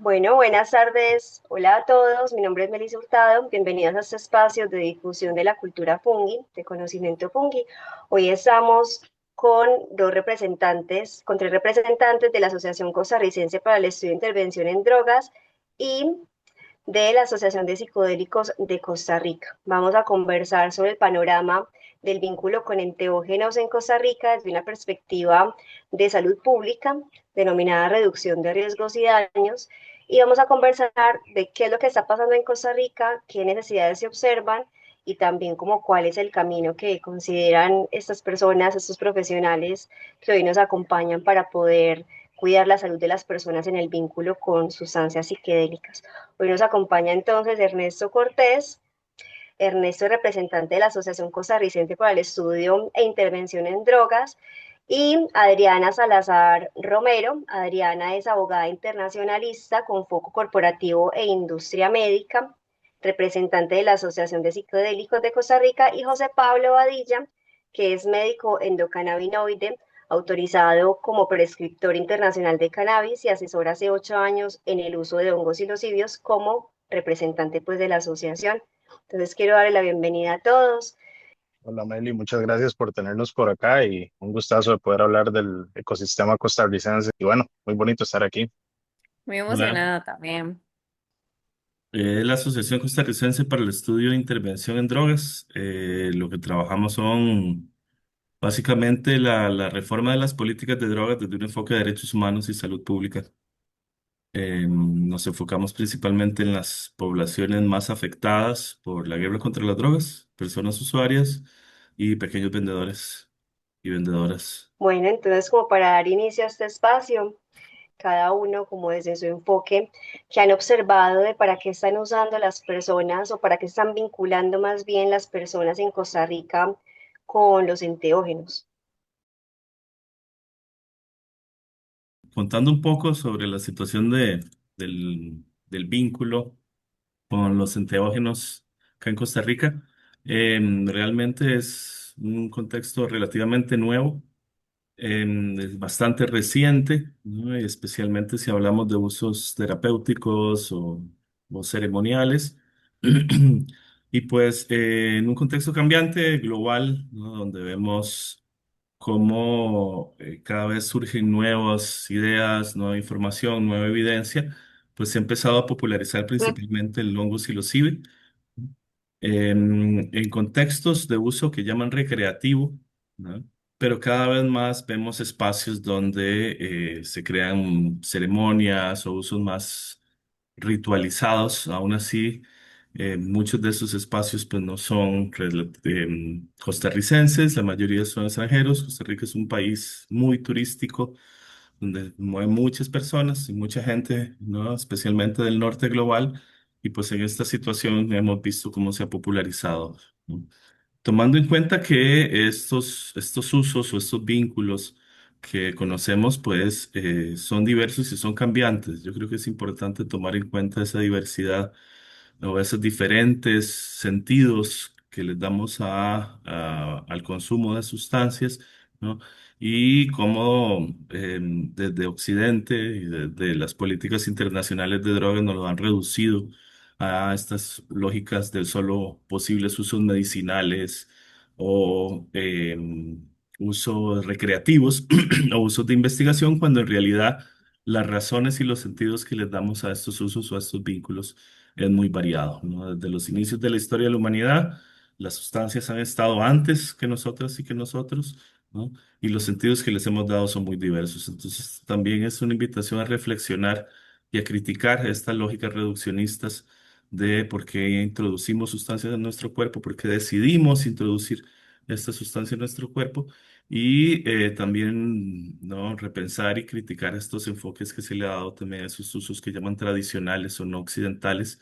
Bueno, buenas tardes. Hola a todos. Mi nombre es Melissa Hurtado. Bienvenidos a este espacio de difusión de la cultura fungi, de conocimiento fungi. Hoy estamos con con tres representantes de la Asociación Costarricense para el Estudio de Intervención en Drogas y de la Asociación de Psicodélicos de Costa Rica. Vamos a conversar sobre el panorama del vínculo con enteógenos en Costa Rica desde una perspectiva de salud pública, denominada reducción de riesgos y daños, y vamos a conversar de qué es lo que está pasando en Costa Rica, qué necesidades se observan y también como cuál es el camino que consideran estas personas, estos profesionales que hoy nos acompañan para poder cuidar la salud de las personas en el vínculo con sustancias psiquedélicas. Hoy nos acompaña entonces Ernesto Cortés. Ernesto es representante de la Asociación Costarricense para el Estudio e Intervención en Drogas, y Adriana Salazar Romero. Adriana es abogada internacionalista con foco corporativo e industria médica, representante de la Asociación de Psicodélicos de Costa Rica, y José Pablo Badilla, que es médico endocannabinoide, autorizado como prescriptor internacional de cannabis y asesor hace 8 años en el uso de hongos psilocibios como representante pues de la asociación. Entonces quiero darle la bienvenida a todos. Hola Meli, muchas gracias por tenernos por acá y un gustazo de poder hablar del ecosistema costarricense. Y bueno, muy bonito estar aquí. Muy Hola, emocionada también. la Asociación Costarricense para el Estudio de Intervención en Drogas. Lo que trabajamos son básicamente la reforma de las políticas de drogas desde un enfoque de derechos humanos y salud pública. Nos enfocamos principalmente en las poblaciones más afectadas por la guerra contra las drogas, personas usuarias y pequeños vendedores y vendedoras. Bueno, entonces como para dar inicio a este espacio, cada uno como desde su enfoque, que han observado de para qué están usando las personas o para qué están vinculando más bien las personas en Costa Rica con los enteógenos. Contando un poco sobre la situación del vínculo con los enteógenos acá en Costa Rica. Realmente es un contexto relativamente nuevo, es bastante reciente, ¿no? Y especialmente si hablamos de usos terapéuticos o ceremoniales. Y pues en un contexto cambiante global, ¿no? Donde vemos cómo cada vez surgen nuevas ideas, nueva información, nueva evidencia, pues se ha empezado a popularizar principalmente el hongo psilocibe en contextos de uso que llaman recreativo, ¿no? Pero cada vez más vemos espacios donde se crean ceremonias o usos más ritualizados. Aún así, muchos de esos espacios pues no son costarricenses, la mayoría son extranjeros. Costa Rica es un país muy turístico donde mueve muchas personas y mucha gente, ¿no? Especialmente del norte global. Y pues en esta situación hemos visto cómo se ha popularizado, ¿no? Tomando en cuenta que estos usos o estos vínculos que conocemos, pues son diversos y son cambiantes. Yo creo que es importante tomar en cuenta esa diversidad o esos diferentes sentidos que les damos al consumo de sustancias, ¿no? Y cómo desde Occidente y desde las políticas internacionales de drogas nos lo han reducido a estas lógicas de solo posibles usos medicinales o usos recreativos o usos de investigación, cuando en realidad las razones y los sentidos que les damos a estos usos o a estos vínculos es muy variado, ¿no? Desde los inicios de la historia de la humanidad, las sustancias han estado antes que nosotras y que nosotros, ¿no? Y los sentidos que les hemos dado son muy diversos. Entonces, también es una invitación a reflexionar y a criticar estas lógicas reduccionistas de por qué introducimos sustancias en nuestro cuerpo, por qué decidimos introducir esta sustancia en nuestro cuerpo, y también, ¿no? Repensar y criticar estos enfoques que se le ha dado también a esos usos que llaman tradicionales o no occidentales,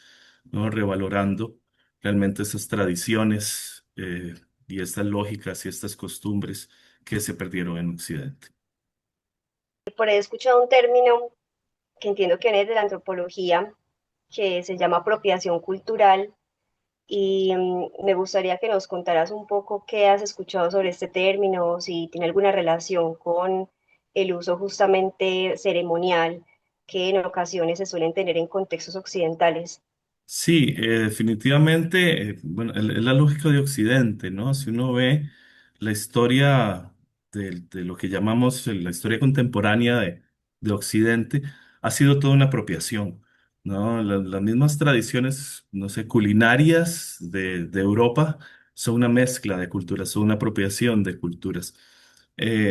¿no? Revalorando realmente esas tradiciones y estas lógicas y estas costumbres que se perdieron en Occidente. Por ahí he escuchado un término que entiendo que viene de la antropología, que se llama apropiación cultural, y me gustaría que nos contaras un poco qué has escuchado sobre este término, si tiene alguna relación con el uso justamente ceremonial que en ocasiones se suelen tener en contextos occidentales. Sí, definitivamente, bueno, es la lógica de Occidente, ¿no? Si uno ve la historia de lo que llamamos la historia contemporánea de Occidente, ha sido toda una apropiación, ¿no? Las mismas tradiciones, no sé, culinarias de Europa son una mezcla de culturas, son una apropiación de culturas. Y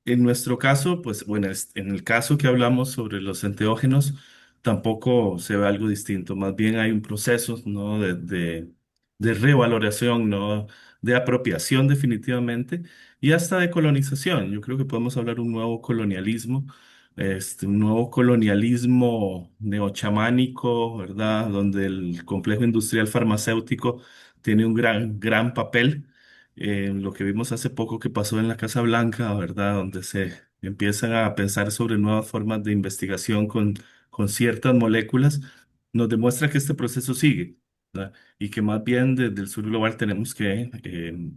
en nuestro caso, pues bueno, en el caso que hablamos sobre los enteógenos, tampoco se ve algo distinto, más bien hay un proceso, ¿no? de revaloración, ¿no? De apropiación definitivamente y hasta de colonización. Yo creo que podemos hablar de un nuevo colonialismo, un nuevo colonialismo neochamánico, ¿verdad? Donde el complejo industrial farmacéutico tiene un gran papel. Lo que vimos hace poco que pasó en la Casa Blanca, ¿verdad? Donde se empiezan a pensar sobre nuevas formas de investigación con ciertas moléculas, nos demuestra que este proceso sigue, ¿verdad? Y que más bien desde el sur global tenemos que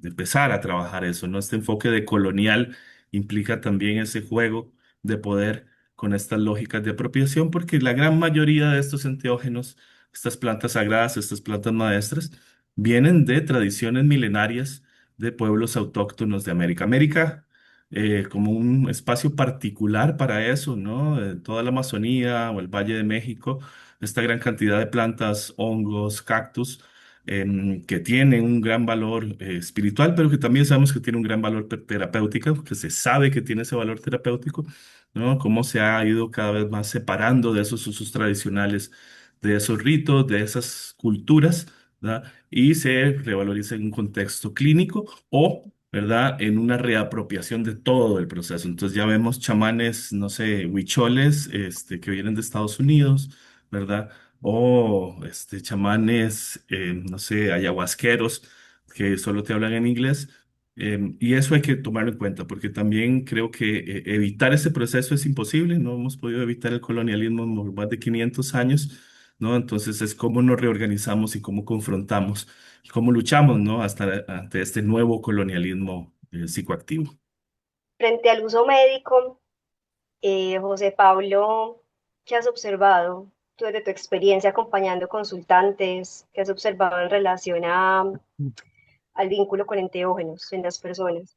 empezar a trabajar eso, ¿no? Este enfoque de colonial implica también ese juego de poder con estas lógicas de apropiación, porque la gran mayoría de estos enteógenos, estas plantas sagradas, estas plantas maestras, vienen de tradiciones milenarias de pueblos autóctonos de América. América como un espacio particular para eso, ¿no? Toda la Amazonía o el Valle de México, esta gran cantidad de plantas, hongos, cactus, que tienen un gran valor espiritual, pero que también sabemos que tiene un gran valor terapéutico, que se sabe que tiene ese valor terapéutico, ¿no? Cómo se ha ido cada vez más separando de esos usos tradicionales, de esos ritos, de esas culturas, ¿verdad? Y se revaloriza en un contexto clínico o, ¿verdad? En una reapropiación de todo el proceso. Entonces ya vemos chamanes, no sé, huicholes, que vienen de Estados Unidos, ¿verdad? O chamanes, no sé, ayahuasqueros que solo te hablan en inglés. Y eso hay que tomarlo en cuenta, porque también creo que evitar ese proceso es imposible. No hemos podido evitar el colonialismo por más de 500 años, ¿no? Entonces es cómo nos reorganizamos y cómo confrontamos y cómo luchamos, ¿no? Hasta ante este nuevo colonialismo psicoactivo. Frente al uso médico, José Pablo, ¿qué has observado tú desde tu experiencia acompañando consultantes? ¿Qué has observado en relación al vínculo con enteógenos en las personas?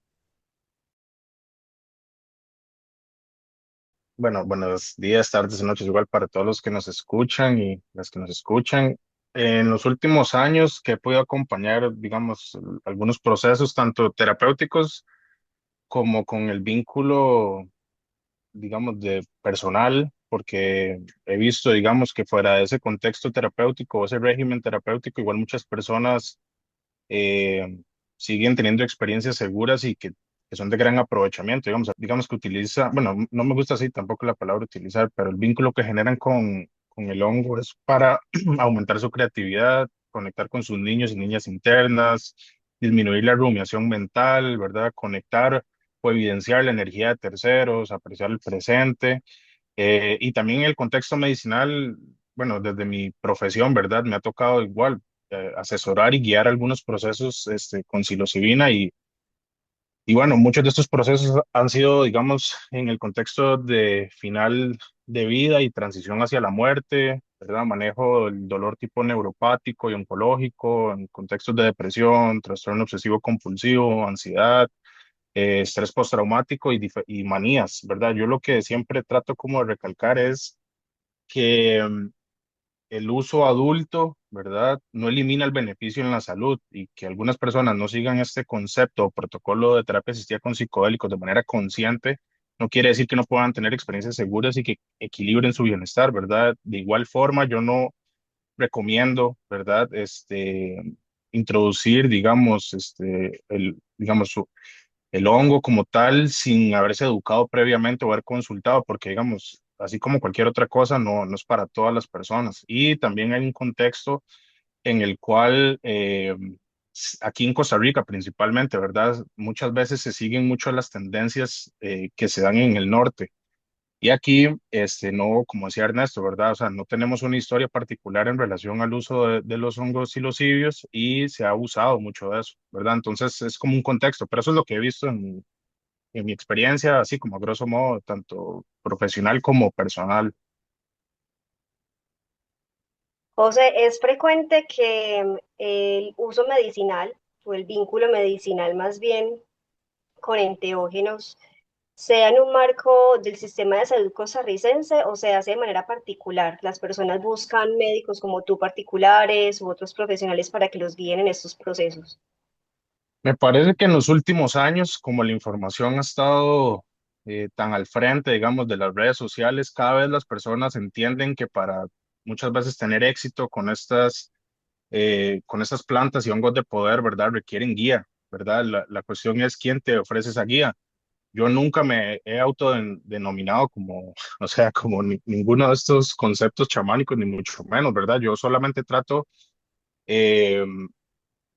Bueno, buenos días, tardes y noches, igual para todos los que nos escuchan y las que nos escuchan. En los últimos años que he podido acompañar, digamos, algunos procesos, tanto terapéuticos como con el vínculo, digamos, de personal, porque he visto, digamos, que fuera de ese contexto terapéutico o ese régimen terapéutico, igual muchas personas eh, siguen teniendo experiencias seguras y que son de gran aprovechamiento, digamos que utiliza, bueno, no me gusta así tampoco la palabra utilizar, pero el vínculo que generan con el hongo es para aumentar su creatividad, conectar con sus niños y niñas internas, disminuir la rumiación mental, ¿verdad? Conectar o evidenciar la energía de terceros, apreciar el presente. Y también en el contexto medicinal, bueno, desde mi profesión, ¿verdad? Me ha tocado igual asesorar y guiar algunos procesos con psilocibina y bueno, muchos de estos procesos han sido, digamos, en el contexto de final de vida y transición hacia la muerte, ¿verdad? Manejo del dolor tipo neuropático y oncológico en contextos de depresión, trastorno obsesivo compulsivo, ansiedad, estrés postraumático y manías, ¿verdad? Yo lo que siempre trato como de recalcar es que el uso adulto, ¿verdad? No elimina el beneficio en la salud y que algunas personas no sigan este concepto o protocolo de terapia asistida con psicodélicos de manera consciente, no quiere decir que no puedan tener experiencias seguras y que equilibren su bienestar, ¿verdad? De igual forma, yo no recomiendo, ¿verdad? Introducir, digamos, el hongo como tal sin haberse educado previamente o haber consultado, porque digamos, así como cualquier otra cosa, no es para todas las personas. Y también hay un contexto en el cual aquí en Costa Rica principalmente, ¿verdad? Muchas veces se siguen mucho las tendencias que se dan en el norte. Y aquí, no, como decía Ernesto, ¿verdad? O sea, no tenemos una historia particular en relación al uso de los hongos psilocibios y se ha abusado mucho de eso, ¿verdad? Entonces es como un contexto, pero eso es lo que he visto en mi experiencia, así como a grosso modo, tanto profesional como personal. José, es frecuente que el uso medicinal o el vínculo medicinal más bien con enteógenos sea en un marco del sistema de salud costarricense o se hace de manera particular. Las personas buscan médicos como tú particulares u otros profesionales para que los guíen en estos procesos. Me parece que en los últimos años, como la información ha estado tan al frente, digamos, de las redes sociales, cada vez las personas entienden que para muchas veces tener éxito con estas plantas y hongos de poder, ¿verdad? Requieren guía, ¿verdad? La cuestión es quién te ofrece esa guía. Yo nunca me he autodenominado como, o sea, como ninguno de estos conceptos chamánicos, ni mucho menos, ¿verdad? Yo solamente trato eh,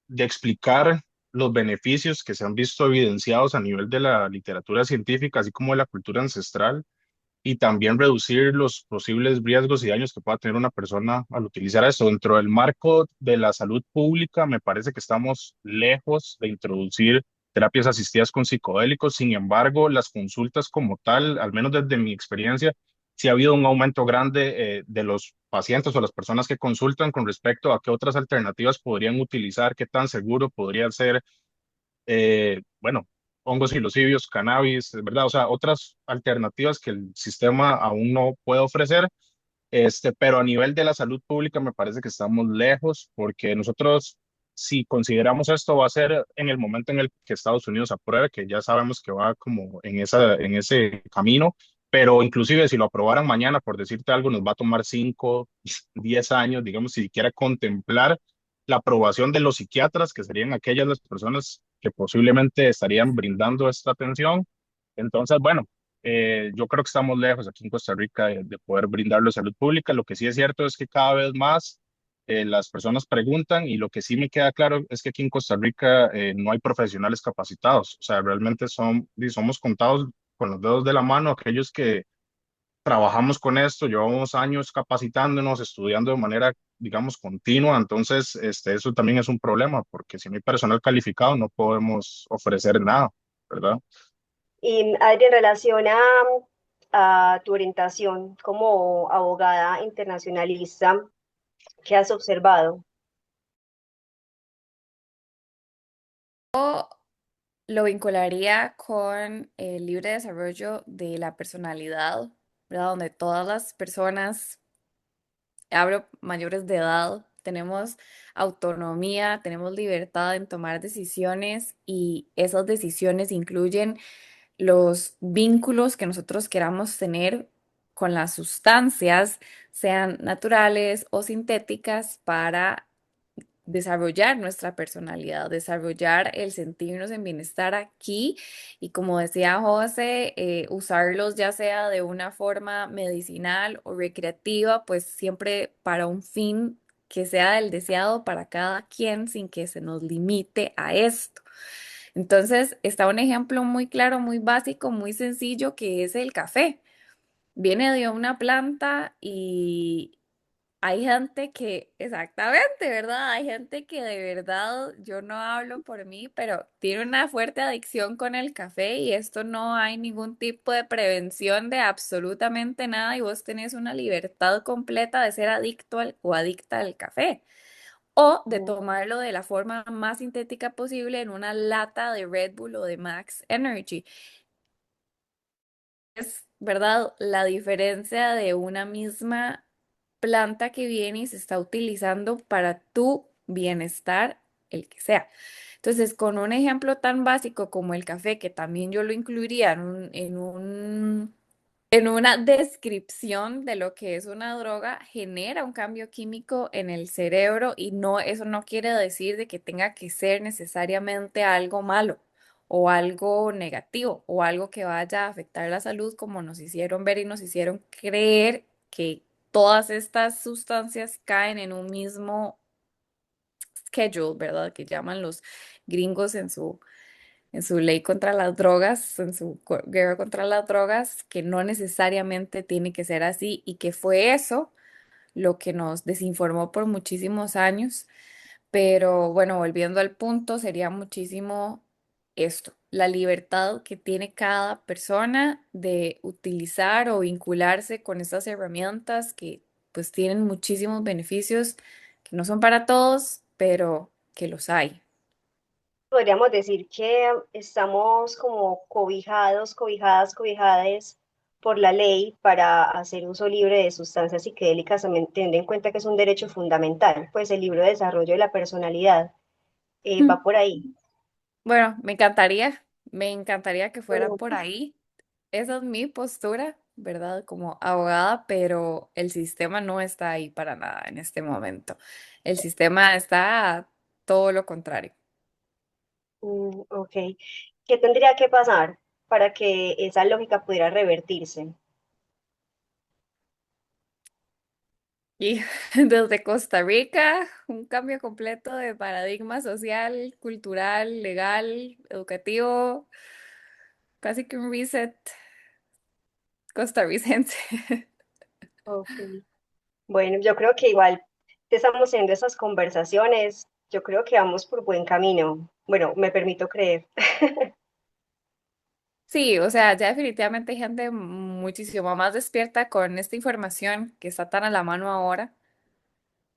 de explicar los beneficios que se han visto evidenciados a nivel de la literatura científica, así como de la cultura ancestral, y también reducir los posibles riesgos y daños que pueda tener una persona al utilizar esto. Dentro del marco de la salud pública, me parece que estamos lejos de introducir terapias asistidas con psicodélicos. Sin embargo, las consultas como tal, al menos desde mi experiencia, sí ha habido un aumento grande de los pacientes o las personas que consultan con respecto a qué otras alternativas podrían utilizar, qué tan seguro podría ser bueno, hongos silocibios, cannabis, ¿verdad? O sea, otras alternativas que el sistema aún no puede ofrecer, pero a nivel de la salud pública me parece que estamos lejos porque nosotros, si consideramos esto, va a ser en el momento en el que Estados Unidos apruebe, que ya sabemos que va como en ese camino, pero inclusive si lo aprobaran mañana, por decirte algo, nos va a tomar 5, 10 años, digamos, si siquiera contemplar la aprobación de los psiquiatras, que serían aquellas las personas que posiblemente estarían brindando esta atención. Entonces, bueno, yo creo que estamos lejos aquí en Costa Rica de poder brindarle salud pública. Lo que sí es cierto es que cada vez más las personas preguntan y lo que sí me queda claro es que aquí en Costa Rica no hay profesionales capacitados. O sea, realmente somos contados con los dedos de la mano aquellos que trabajamos con esto, llevamos años capacitándonos, estudiando de manera, digamos, continua. Entonces, eso también es un problema porque si no hay personal calificado no podemos ofrecer nada, ¿verdad? Y Adri, en relación a tu orientación como abogada internacionalista, ¿qué has observado? Lo vincularía con el libre desarrollo de la personalidad, ¿verdad? Donde todas las personas, hablo mayores de edad, tenemos autonomía, tenemos libertad en tomar decisiones y esas decisiones incluyen los vínculos que nosotros queramos tener con las sustancias, sean naturales o sintéticas, para desarrollar nuestra personalidad, desarrollar el sentirnos en bienestar aquí y, como decía José, usarlos ya sea de una forma medicinal o recreativa, pues siempre para un fin que sea el deseado para cada quien sin que se nos limite a esto. Entonces, está un ejemplo muy claro, muy básico, muy sencillo, que es el café. Viene de una planta y hay gente que, exactamente, ¿verdad? Hay gente que de verdad, yo no hablo por mí, pero tiene una fuerte adicción con el café y esto no hay ningún tipo de prevención de absolutamente nada y vos tenés una libertad completa de ser adicto o adicta al café o de Mm. tomarlo de la forma más sintética posible en una lata de Red Bull o de Max Energy. Es, ¿verdad? La diferencia de una misma planta que viene y se está utilizando para tu bienestar, el que sea. Entonces, con un ejemplo tan básico como el café, que también yo lo incluiría en una descripción de lo que es una droga, genera un cambio químico en el cerebro y no, eso no quiere decir de que tenga que ser necesariamente algo malo o algo negativo o algo que vaya a afectar la salud, como nos hicieron ver y nos hicieron creer que todas estas sustancias caen en un mismo schedule, ¿verdad? Que llaman los gringos en su ley contra las drogas, en su guerra contra las drogas, que no necesariamente tiene que ser así y que fue eso lo que nos desinformó por muchísimos años. Pero bueno, volviendo al punto, sería muchísimo esto, la libertad que tiene cada persona de utilizar o vincularse con estas herramientas que pues tienen muchísimos beneficios que no son para todos, pero que los hay. Podríamos decir que estamos como cobijados, cobijadas, cobijades por la ley para hacer uso libre de sustancias psicodélicas, también teniendo en cuenta que es un derecho fundamental, pues el libro de desarrollo de la personalidad va por ahí. Bueno, me encantaría que fuera por ahí. Esa es mi postura, ¿verdad? Como abogada, pero el sistema no está ahí para nada en este momento. El sistema está todo lo contrario. Ok. ¿Qué tendría que pasar para que esa lógica pudiera revertirse? Y desde Costa Rica, un cambio completo de paradigma social, cultural, legal, educativo, casi que un reset costarricense. Ok. Bueno, yo creo que igual que estamos teniendo esas conversaciones, yo creo que vamos por buen camino. Bueno, me permito creer. Sí, o sea, ya definitivamente hay gente muchísimo más despierta con esta información que está tan a la mano ahora,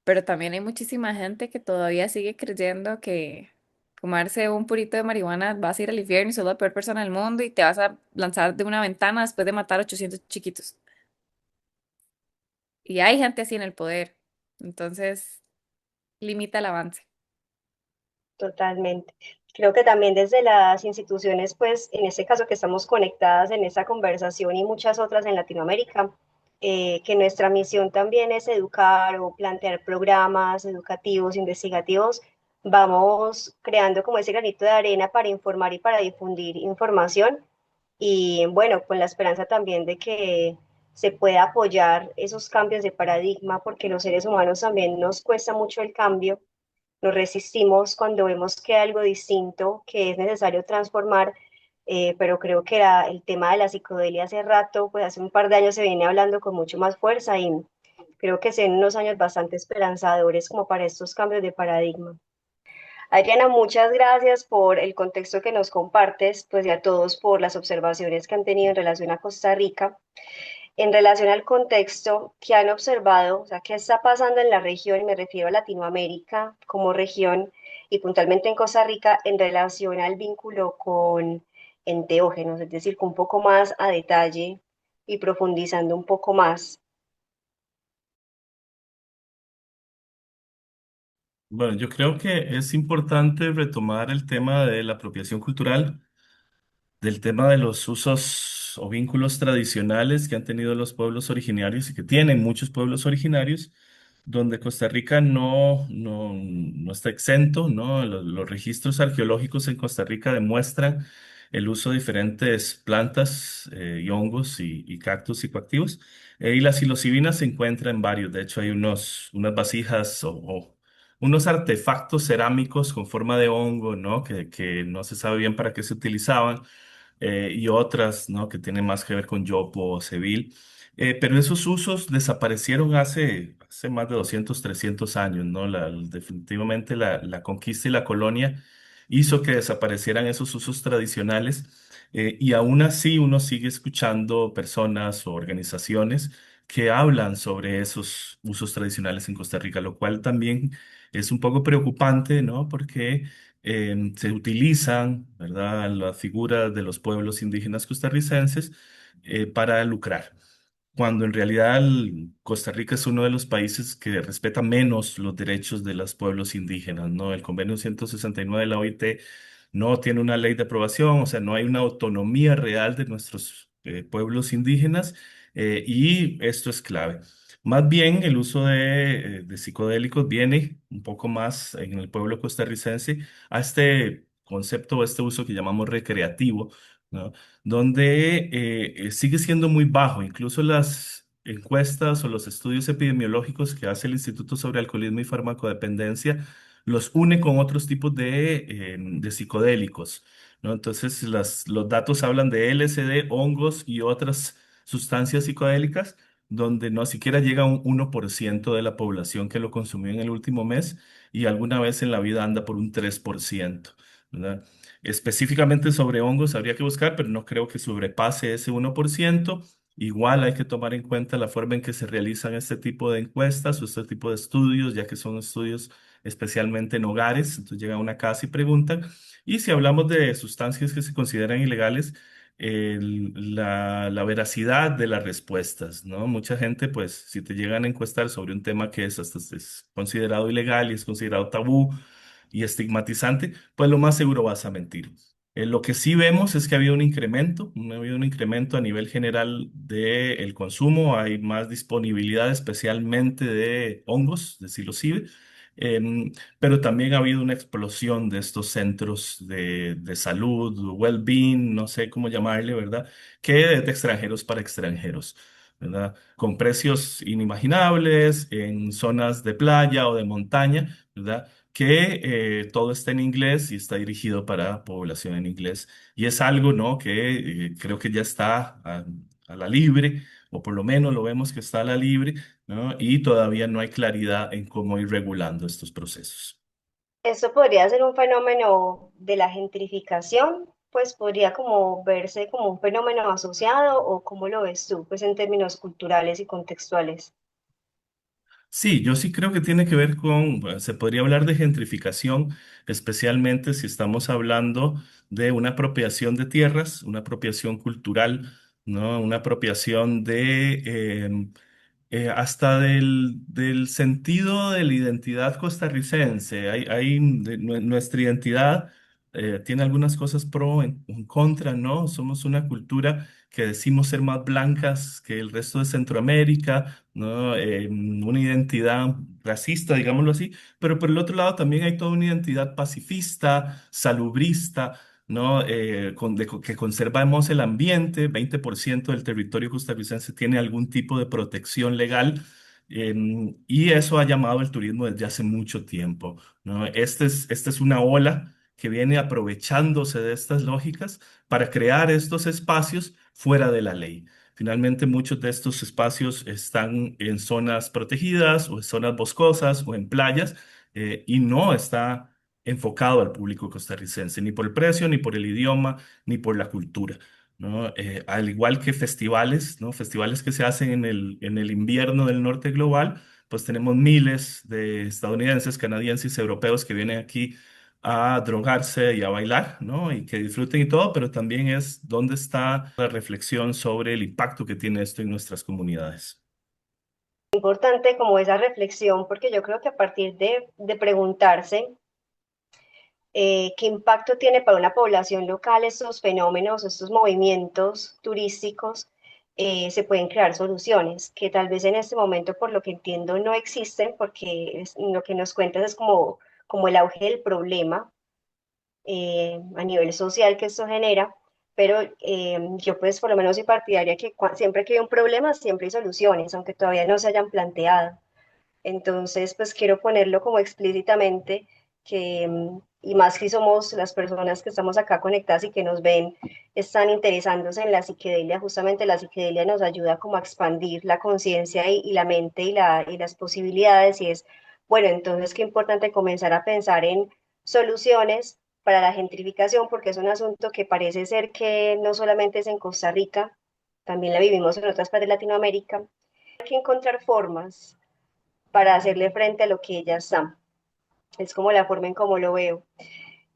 pero también hay muchísima gente que todavía sigue creyendo que fumarse un purito de marihuana vas a ir al infierno y sos la peor persona del mundo y te vas a lanzar de una ventana después de matar 800 chiquitos. Y hay gente así en el poder, entonces limita el avance. Totalmente. Creo que también desde las instituciones, pues en este caso que estamos conectadas en esta conversación y muchas otras en Latinoamérica, que nuestra misión también es educar o plantear programas educativos, investigativos, vamos creando como ese granito de arena para informar y para difundir información y bueno, con la esperanza también de que se pueda apoyar esos cambios de paradigma, porque los seres humanos también nos cuesta mucho el cambio, nos resistimos cuando vemos que hay algo distinto, que es necesario transformar, pero creo que el tema de la psicodelia hace rato, pues hace un par de años se viene hablando con mucho más fuerza y creo que son unos años bastante esperanzadores como para estos cambios de paradigma. Adriana, muchas gracias por el contexto que nos compartes, pues y a todos por las observaciones que han tenido en relación a Costa Rica. En relación al contexto que han observado, o sea, qué está pasando en la región, y me refiero a Latinoamérica como región y puntualmente en Costa Rica en relación al vínculo con enteógenos, es decir, con un poco más a detalle y profundizando un poco más. Bueno, yo creo que es importante retomar el tema de la apropiación cultural, del tema de los usos o vínculos tradicionales que han tenido los pueblos originarios y que tienen muchos pueblos originarios, donde Costa Rica no está exento, ¿no? Los registros arqueológicos en Costa Rica demuestran el uso de diferentes plantas y hongos y cactus psicoactivos. Y la psilocibina se encuentra en varios. De hecho, hay unas vasijas o unos artefactos cerámicos con forma de hongo, ¿no? Que no se sabe bien para qué se utilizaban y otras, ¿no? Que tienen más que ver con yopo o sevil. Pero esos usos desaparecieron hace más de 200 300 años, ¿no? Definitivamente la conquista y la colonia hizo que desaparecieran esos usos tradicionales y aún así uno sigue escuchando personas o organizaciones que hablan sobre esos usos tradicionales en Costa Rica, lo cual también es un poco preocupante, ¿no? Porque se utilizan, ¿verdad?, las figuras de los pueblos indígenas costarricenses para lucrar, cuando en realidad Costa Rica es uno de los países que respeta menos los derechos de los pueblos indígenas, ¿no? El convenio 169 de la OIT no tiene una ley de aprobación, o sea, no hay una autonomía real de nuestros pueblos indígenas y esto es clave. Más bien, el uso de psicodélicos viene un poco más en el pueblo costarricense a este concepto, a este uso que llamamos recreativo, ¿no? Donde sigue siendo muy bajo. Incluso las encuestas o los estudios epidemiológicos que hace el Instituto sobre Alcoholismo y Farmacodependencia los une con otros tipos de psicodélicos, ¿no? Entonces, los datos hablan de LSD, hongos y otras sustancias psicodélicas, donde no siquiera llega a un 1% de la población que lo consumió en el último mes y alguna vez en la vida anda por un 3%, ¿verdad? Específicamente sobre hongos habría que buscar, pero no creo que sobrepase ese 1%. Igual hay que tomar en cuenta la forma en que se realizan este tipo de encuestas o este tipo de estudios, ya que son estudios especialmente en hogares. Entonces llegan a una casa y preguntan. Y si hablamos de sustancias que se consideran ilegales, la veracidad de las respuestas, ¿no? Mucha gente, pues, si te llegan a encuestar sobre un tema que es, hasta es considerado ilegal y es considerado tabú y estigmatizante, pues lo más seguro vas a mentir. Lo que sí vemos es que ha habido un incremento, ha habido un incremento a nivel general del consumo, hay más disponibilidad especialmente de hongos, de psilocibe, pero también ha habido una explosión de estos centros de salud, well-being, no sé cómo llamarle, ¿verdad? Que es de extranjeros para extranjeros, ¿verdad? Con precios inimaginables en zonas de playa o de montaña, ¿verdad? Que todo está en inglés y está dirigido para población en inglés. Y es algo, ¿no? Que creo que ya está a la libre, o por lo menos lo vemos que está a la libre, ¿no? Y todavía no hay claridad en cómo ir regulando estos procesos. Esto podría ser un fenómeno de la gentrificación, pues podría como verse como un fenómeno asociado o cómo lo ves tú, pues en términos culturales y contextuales. Sí, yo sí creo que tiene que ver con, bueno, se podría hablar de gentrificación, especialmente si estamos hablando de una apropiación de tierras, una apropiación cultural, ¿no? Una apropiación de hasta del sentido de la identidad costarricense. Nuestra identidad tiene algunas cosas pro en contra, ¿no? Somos una cultura que decimos ser más blancas que el resto de Centroamérica, ¿no? Una identidad racista, digámoslo así, pero por el otro lado también hay toda una identidad pacifista, salubrista, ¿no? Que conservamos el ambiente. 20% del territorio costarricense tiene algún tipo de protección legal. Y eso ha llamado al turismo desde hace mucho tiempo, ¿no? Esta es una ola que viene aprovechándose de estas lógicas para crear estos espacios fuera de la ley. Finalmente, muchos de estos espacios están en zonas protegidas o en zonas boscosas o en playas, y no está enfocado al público costarricense, ni por el precio, ni por el idioma, ni por la cultura, ¿no? Al igual que festivales, ¿no? Festivales que se hacen en el invierno del norte global, pues tenemos miles de estadounidenses, canadienses, europeos que vienen aquí a drogarse y a bailar, ¿no? Y que disfruten y todo, pero también es dónde está la reflexión sobre el impacto que tiene esto en nuestras comunidades. Importante como esa reflexión, porque yo creo que a partir de preguntarse qué impacto tiene para una población local estos fenómenos, estos movimientos turísticos, se pueden crear soluciones que tal vez en este momento, por lo que entiendo, no existen, porque lo que nos cuentas es como el auge del problema a nivel social que esto genera, pero yo pues por lo menos soy partidaria que siempre que hay un problema, siempre hay soluciones, aunque todavía no se hayan planteado. Entonces, pues quiero ponerlo como explícitamente que, y más si somos las personas que estamos acá conectadas y que nos ven, están interesándose en la psiquedelia, justamente la psiquedelia nos ayuda como a expandir la conciencia y la mente y las posibilidades y es, bueno, entonces qué importante comenzar a pensar en soluciones para la gentrificación, porque es un asunto que parece ser que no solamente es en Costa Rica, también la vivimos en otras partes de Latinoamérica. Hay que encontrar formas para hacerle frente a lo que ella está. Es como la forma en cómo lo veo.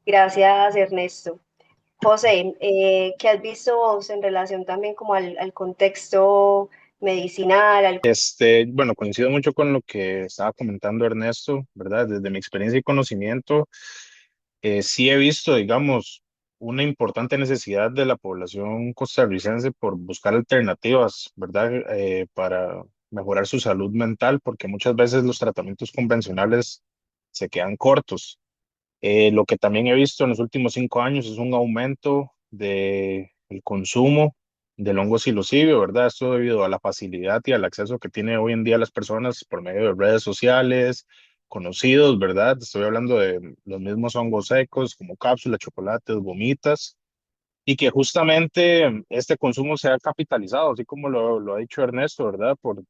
Gracias, Ernesto. José, ¿qué has visto vos en relación también como al contexto medicinal? Bueno, coincido mucho con lo que estaba comentando Ernesto, ¿verdad? Desde mi experiencia y conocimiento, sí he visto, digamos, una importante necesidad de la población costarricense por buscar alternativas, ¿verdad? Para mejorar su salud mental, porque muchas veces los tratamientos convencionales se quedan cortos. Lo que también he visto en los últimos 5 años es un aumento de el consumo del hongo psilocibio, ¿verdad? Esto debido a la facilidad y al acceso que tiene hoy en día las personas por medio de redes sociales, conocidos, ¿verdad? Estoy hablando de los mismos hongos secos como cápsulas, chocolates, gomitas. y que justamente este consumo se ha capitalizado, así como lo ha dicho Ernesto, ¿verdad? Por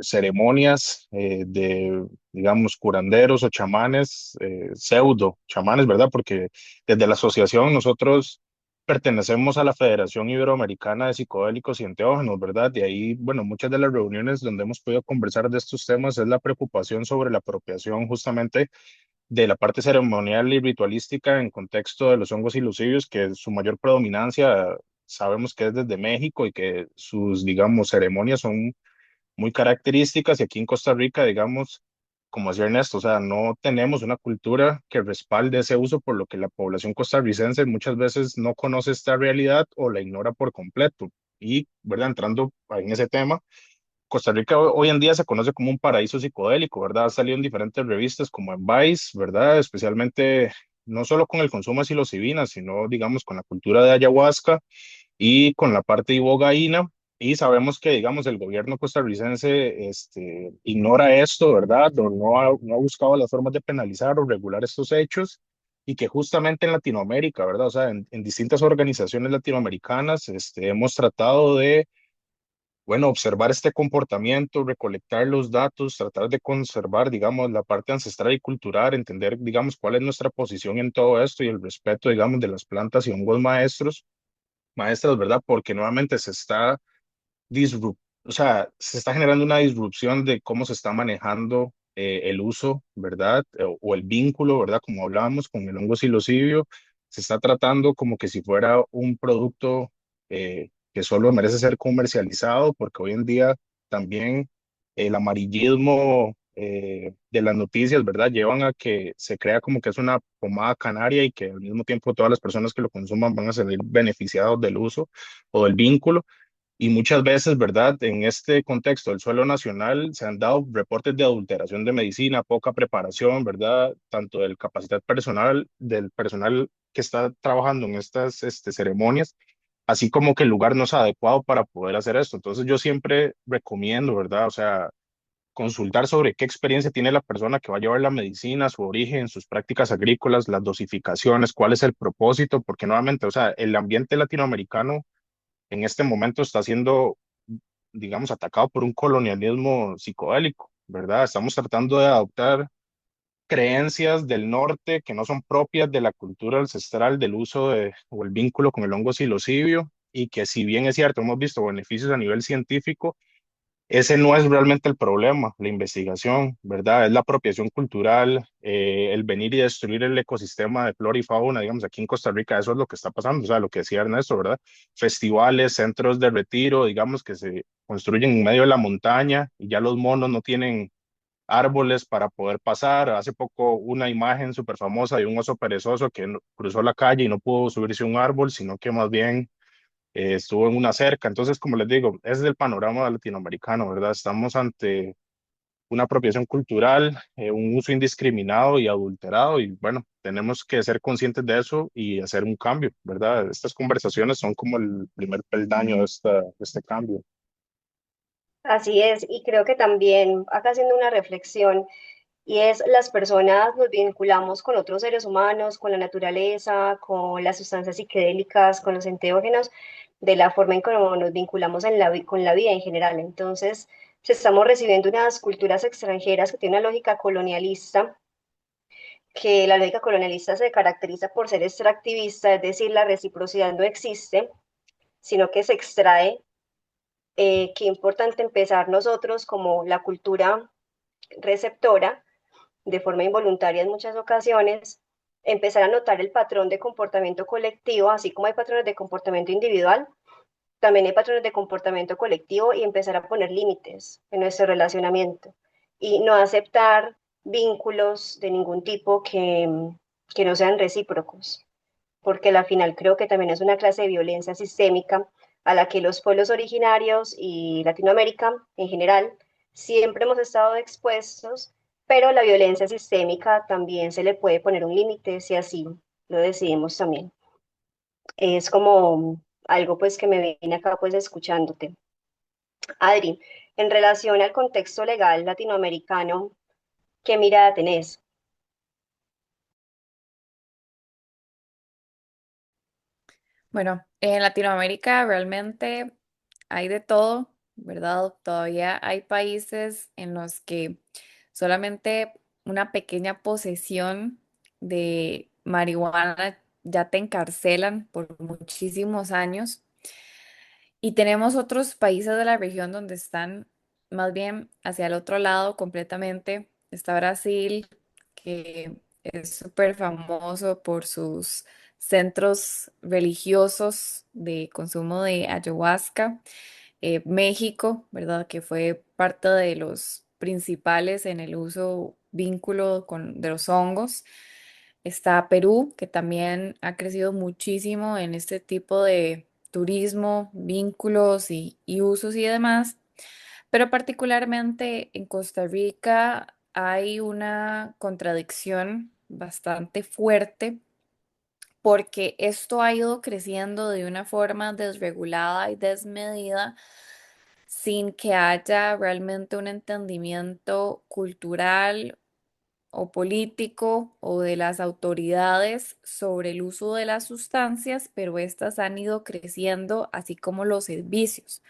ceremonias de, digamos, curanderos o chamanes, pseudo chamanes, ¿verdad? Porque desde la asociación nosotros pertenecemos a la Federación Iberoamericana de Psicodélicos y Enteógenos, ¿verdad? De ahí, bueno, muchas de las reuniones donde hemos podido conversar de estos temas es la preocupación sobre la apropiación justamente de la parte ceremonial y ritualística en contexto de los hongos ilusorios, que su mayor predominancia sabemos que es desde México y que sus, digamos, ceremonias son muy características. Y aquí en Costa Rica, digamos, como decía Ernesto, o sea, no tenemos una cultura que respalde ese uso, por lo que la población costarricense muchas veces no conoce esta realidad o la ignora por completo. Y, ¿verdad? Entrando en ese tema, Costa Rica hoy en día se conoce como un paraíso psicodélico, ¿verdad? Ha salido en diferentes revistas como en Vice, ¿verdad? Especialmente no solo con el consumo de psilocibina, sino, digamos, con la cultura de ayahuasca y con la parte ibogaína. Y sabemos que, digamos, el gobierno costarricense ignora esto, ¿verdad? O no ha buscado las formas de penalizar o regular estos hechos. Y que justamente en Latinoamérica, ¿verdad? O sea, en distintas organizaciones latinoamericanas, hemos tratado de, bueno, observar este comportamiento, recolectar los datos, tratar de conservar, digamos, la parte ancestral y cultural, entender, digamos, cuál es nuestra posición en todo esto y el respeto, digamos, de las plantas y hongos maestras, ¿verdad? Porque nuevamente o sea, se está generando una disrupción de cómo se está manejando el uso, ¿verdad? O el vínculo, ¿verdad? Como hablábamos con el hongo psilocidio, se está tratando como que si fuera un producto que solo merece ser comercializado, porque hoy en día también el amarillismo de las noticias, ¿verdad? Llevan a que se crea como que es una pomada canaria y que al mismo tiempo todas las personas que lo consuman van a salir beneficiados del uso o del vínculo. Y muchas veces, ¿verdad? En este contexto del suelo nacional se han dado reportes de adulteración de medicina, poca preparación, ¿verdad? Tanto del capacidad personal, del personal que está trabajando en estas ceremonias, así como que el lugar no es adecuado para poder hacer esto. Entonces yo siempre recomiendo, ¿verdad? O sea, consultar sobre qué experiencia tiene la persona que va a llevar la medicina, su origen, sus prácticas agrícolas, las dosificaciones, cuál es el propósito, porque nuevamente, o sea, el ambiente latinoamericano en este momento está siendo, digamos, atacado por un colonialismo psicodélico, ¿verdad? Estamos tratando de adoptar creencias del norte que no son propias de la cultura ancestral del uso o el vínculo con el hongo psilocibio, y que si bien es cierto, hemos visto beneficios a nivel científico, ese no es realmente el problema, la investigación, ¿verdad? Es la apropiación cultural, el venir y destruir el ecosistema de flora y fauna, digamos, aquí en Costa Rica, eso es lo que está pasando, o sea, lo que decía Ernesto, ¿verdad? Festivales, centros de retiro, digamos, que se construyen en medio de la montaña y ya los monos no tienen árboles para poder pasar. Hace poco una imagen súper famosa de un oso perezoso que cruzó la calle y no pudo subirse a un árbol, sino que más bien estuvo en una cerca. Entonces, como les digo, ese es el panorama latinoamericano, ¿verdad? Estamos ante una apropiación cultural, un uso indiscriminado y adulterado, y bueno, tenemos que ser conscientes de eso y hacer un cambio, ¿verdad? Estas conversaciones son como el primer peldaño de este cambio. Así es, y creo que también acá haciendo una reflexión, y es las personas nos vinculamos con otros seres humanos, con la naturaleza, con las sustancias psiquedélicas, con los enteógenos, de la forma en que nos vinculamos con la vida en general. Entonces, si estamos recibiendo unas culturas extranjeras que tienen una lógica colonialista, que la lógica colonialista se caracteriza por ser extractivista, es decir, la reciprocidad no existe, sino que se extrae. Qué importante empezar nosotros como la cultura receptora, de forma involuntaria en muchas ocasiones, empezar a notar el patrón de comportamiento colectivo, así como hay patrones de comportamiento individual, también hay patrones de comportamiento colectivo, y empezar a poner límites en nuestro relacionamiento y no aceptar vínculos de ningún tipo que no sean recíprocos, porque al final creo que también es una clase de violencia sistémica a la que los pueblos originarios y Latinoamérica en general siempre hemos estado expuestos, pero la violencia sistémica también se le puede poner un límite si así lo decidimos también. Es como algo pues que me viene acá pues escuchándote. Adri, en relación al contexto legal latinoamericano, ¿qué mirada tenés? Bueno, en Latinoamérica realmente hay de todo, ¿verdad? Todavía hay países en los que solamente una pequeña posesión de marihuana ya te encarcelan por muchísimos años. Y tenemos otros países de la región donde están más bien hacia el otro lado completamente. Está Brasil, que es súper famoso por sus centros religiosos de consumo de ayahuasca. México, ¿verdad? Que fue parte de los principales en el uso vínculo de los hongos. Está Perú, que también ha crecido muchísimo en este tipo de turismo, vínculos y usos y demás. Pero particularmente en Costa Rica hay una contradicción bastante fuerte porque esto ha ido creciendo de una forma desregulada y desmedida sin que haya realmente un entendimiento cultural o político o de las autoridades sobre el uso de las sustancias, pero estas han ido creciendo así como los servicios.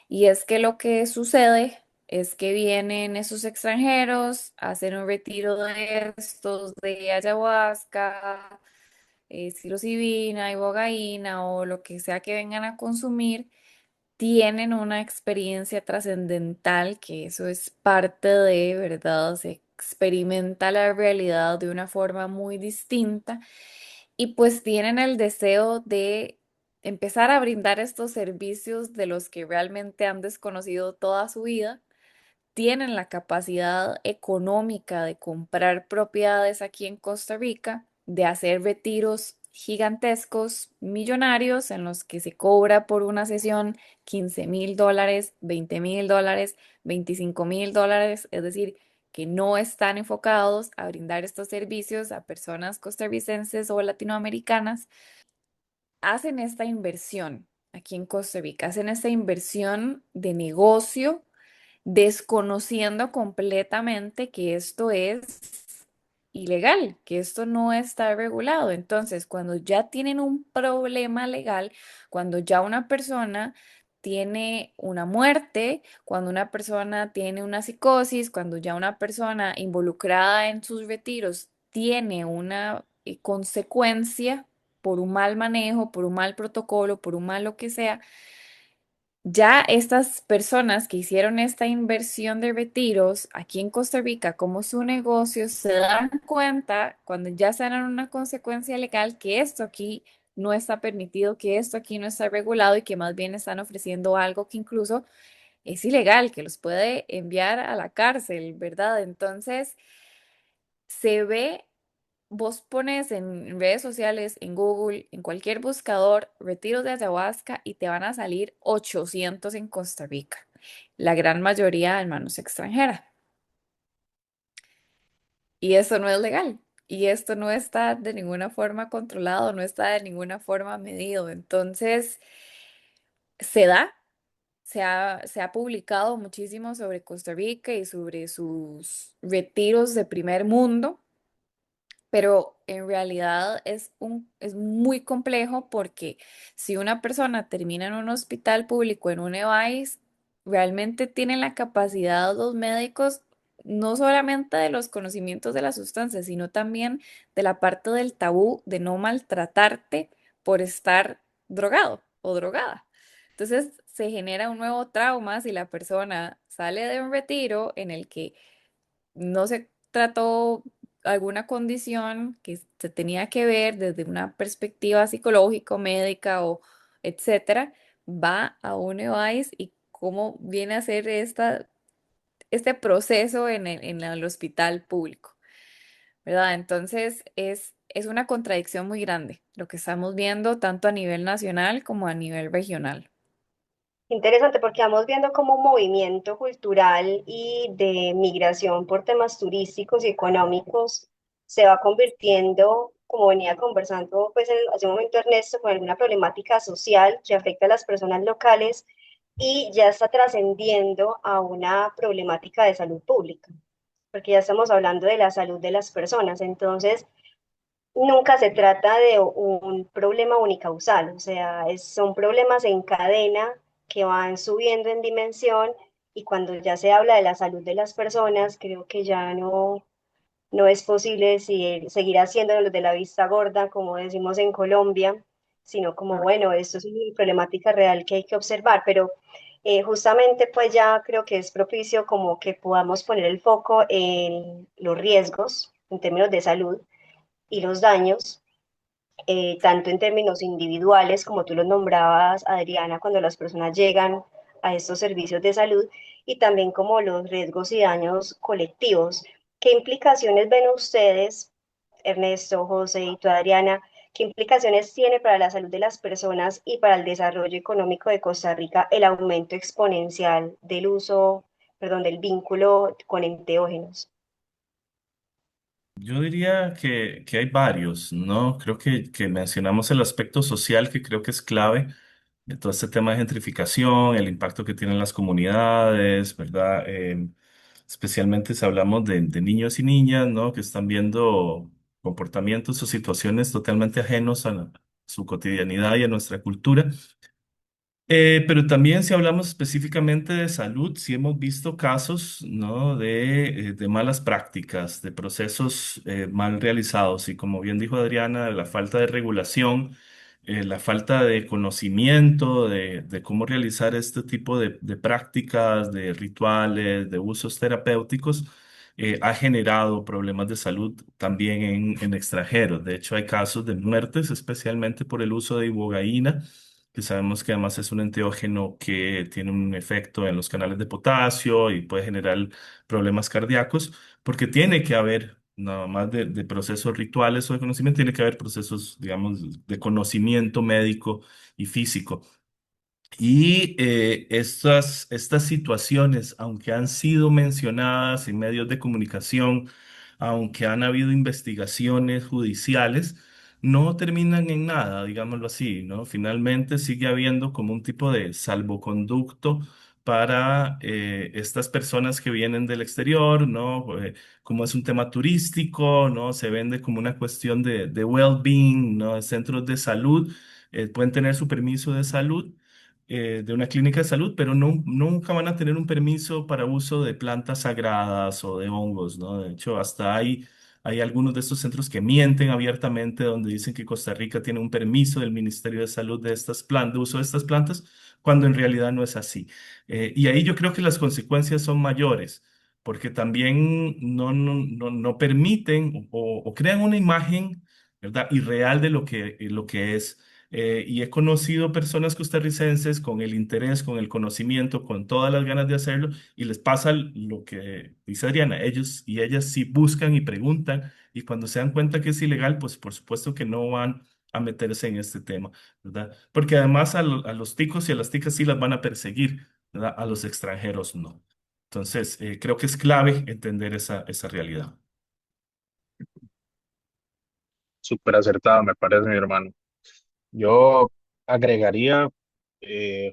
Y es que lo que sucede es que vienen esos extranjeros, hacen un retiro de estos de ayahuasca, psilocibina, ibogaína o lo que sea que vengan a consumir, tienen una experiencia trascendental, que eso es parte de, ¿verdad? Se experimenta la realidad de una forma muy distinta y pues tienen el deseo de empezar a brindar estos servicios de los que realmente han desconocido toda su vida, tienen la capacidad económica de comprar propiedades aquí en Costa Rica, de hacer retiros gigantescos, millonarios, en los que se cobra por una sesión $15,000, $20,000, $25,000, es decir, que no están enfocados a brindar estos servicios a personas costarricenses o latinoamericanas. Hacen esta inversión aquí en Costa Rica, hacen esta inversión de negocio desconociendo completamente que esto es ilegal, que esto no está regulado. Entonces, cuando ya tienen un problema legal, cuando ya una persona tiene una muerte, cuando una persona tiene una psicosis, cuando ya una persona involucrada en sus retiros tiene una consecuencia por un mal manejo, por un mal protocolo, por un mal lo que sea, ya estas personas que hicieron esta inversión de retiros aquí en Costa Rica como su negocio se dan cuenta cuando ya se dan una consecuencia legal que esto aquí no está permitido, que esto aquí no está regulado y que más bien están ofreciendo algo que incluso es ilegal, que los puede enviar a la cárcel, ¿verdad? Entonces se ve. Vos pones en redes sociales, en Google, en cualquier buscador, retiros de ayahuasca y te van a salir 800 en Costa Rica, la gran mayoría en manos extranjeras. Y eso no es legal. Y esto no está de ninguna forma controlado, no está de ninguna forma medido. Entonces, se da, se ha publicado muchísimo sobre Costa Rica y sobre sus retiros de primer mundo. Pero en realidad es muy complejo porque si una persona termina en un hospital público, en un EVAIS, realmente tienen la capacidad los médicos, no solamente de los conocimientos de la sustancia, sino también de la parte del tabú de no maltratarte por estar drogado o drogada. Entonces se genera un nuevo trauma si la persona sale de un retiro en el que no se trató alguna condición que se tenía que ver desde una perspectiva psicológica, médica o etcétera, va a un EVAIS y cómo viene a ser este proceso en el hospital público, ¿verdad? Entonces es una contradicción muy grande lo que estamos viendo tanto a nivel nacional como a nivel regional. Interesante porque vamos viendo como un movimiento cultural y de migración por temas turísticos y económicos se va convirtiendo, como venía conversando pues hace un momento Ernesto, con alguna problemática social que afecta a las personas locales y ya está trascendiendo a una problemática de salud pública, porque ya estamos hablando de la salud de las personas. Entonces, nunca se trata de un problema unicausal, o sea, son problemas en cadena que van subiendo en dimensión y cuando ya se habla de la salud de las personas, creo que ya no es posible seguir haciendo los de la vista gorda, como decimos en Colombia, sino como, bueno, esto es una problemática real que hay que observar, pero justamente pues ya creo que es propicio como que podamos poner el foco en los riesgos en términos de salud y los daños, tanto en términos individuales, como tú los nombrabas, Adriana, cuando las personas llegan a estos servicios de salud, y también como los riesgos y daños colectivos. ¿Qué implicaciones ven ustedes, Ernesto, José y tú, Adriana? ¿Qué implicaciones tiene para la salud de las personas y para el desarrollo económico de Costa Rica el aumento exponencial del uso, perdón, del vínculo con enteógenos? Yo diría que hay varios, ¿no? Creo que mencionamos el aspecto social que creo que es clave de todo este tema de gentrificación, el impacto que tienen las comunidades, ¿verdad? Especialmente si hablamos de niños y niñas, ¿no? Que están viendo comportamientos o situaciones totalmente ajenos a su cotidianidad y a nuestra cultura. Pero también si hablamos específicamente de salud, sí hemos visto casos, ¿no? de malas prácticas, de procesos mal realizados y como bien dijo Adriana, la falta de regulación, la falta de conocimiento de cómo realizar este tipo de prácticas, de rituales, de usos terapéuticos, ha generado problemas de salud también en extranjeros. De hecho, hay casos de muertes, especialmente por el uso de ibogaína que sabemos que además es un enteógeno que tiene un efecto en los canales de potasio y puede generar problemas cardíacos, porque tiene que haber, nada más de procesos rituales o de conocimiento, tiene que haber procesos, digamos, de conocimiento médico y físico. Y estas situaciones, aunque han sido mencionadas en medios de comunicación, aunque han habido investigaciones judiciales, no terminan en nada, digámoslo así, ¿no? Finalmente sigue habiendo como un tipo de salvoconducto para estas personas que vienen del exterior, ¿no? Como es un tema turístico, ¿no? Se vende como una cuestión de well-being, ¿no? Centros de salud, pueden tener su permiso de salud de una clínica de salud, pero nunca van a tener un permiso para uso de plantas sagradas o de hongos, ¿no? De hecho, hay algunos de estos centros que mienten abiertamente donde dicen que Costa Rica tiene un permiso del Ministerio de Salud de estas plantas, de uso de estas plantas, cuando en realidad no es así. Y ahí yo creo que las consecuencias son mayores, porque también no permiten o crean una imagen, ¿verdad? Irreal de lo que es. Y he conocido personas costarricenses con el interés, con el conocimiento, con todas las ganas de hacerlo, y les pasa lo que dice Adriana, ellos y ellas sí buscan y preguntan, y cuando se dan cuenta que es ilegal, pues por supuesto que no van a meterse en este tema, ¿verdad? Porque además a los ticos y a las ticas sí las van a perseguir, ¿verdad? A los extranjeros no. Entonces, creo que es clave entender esa realidad. Súper acertado, me parece, mi hermano. Yo agregaría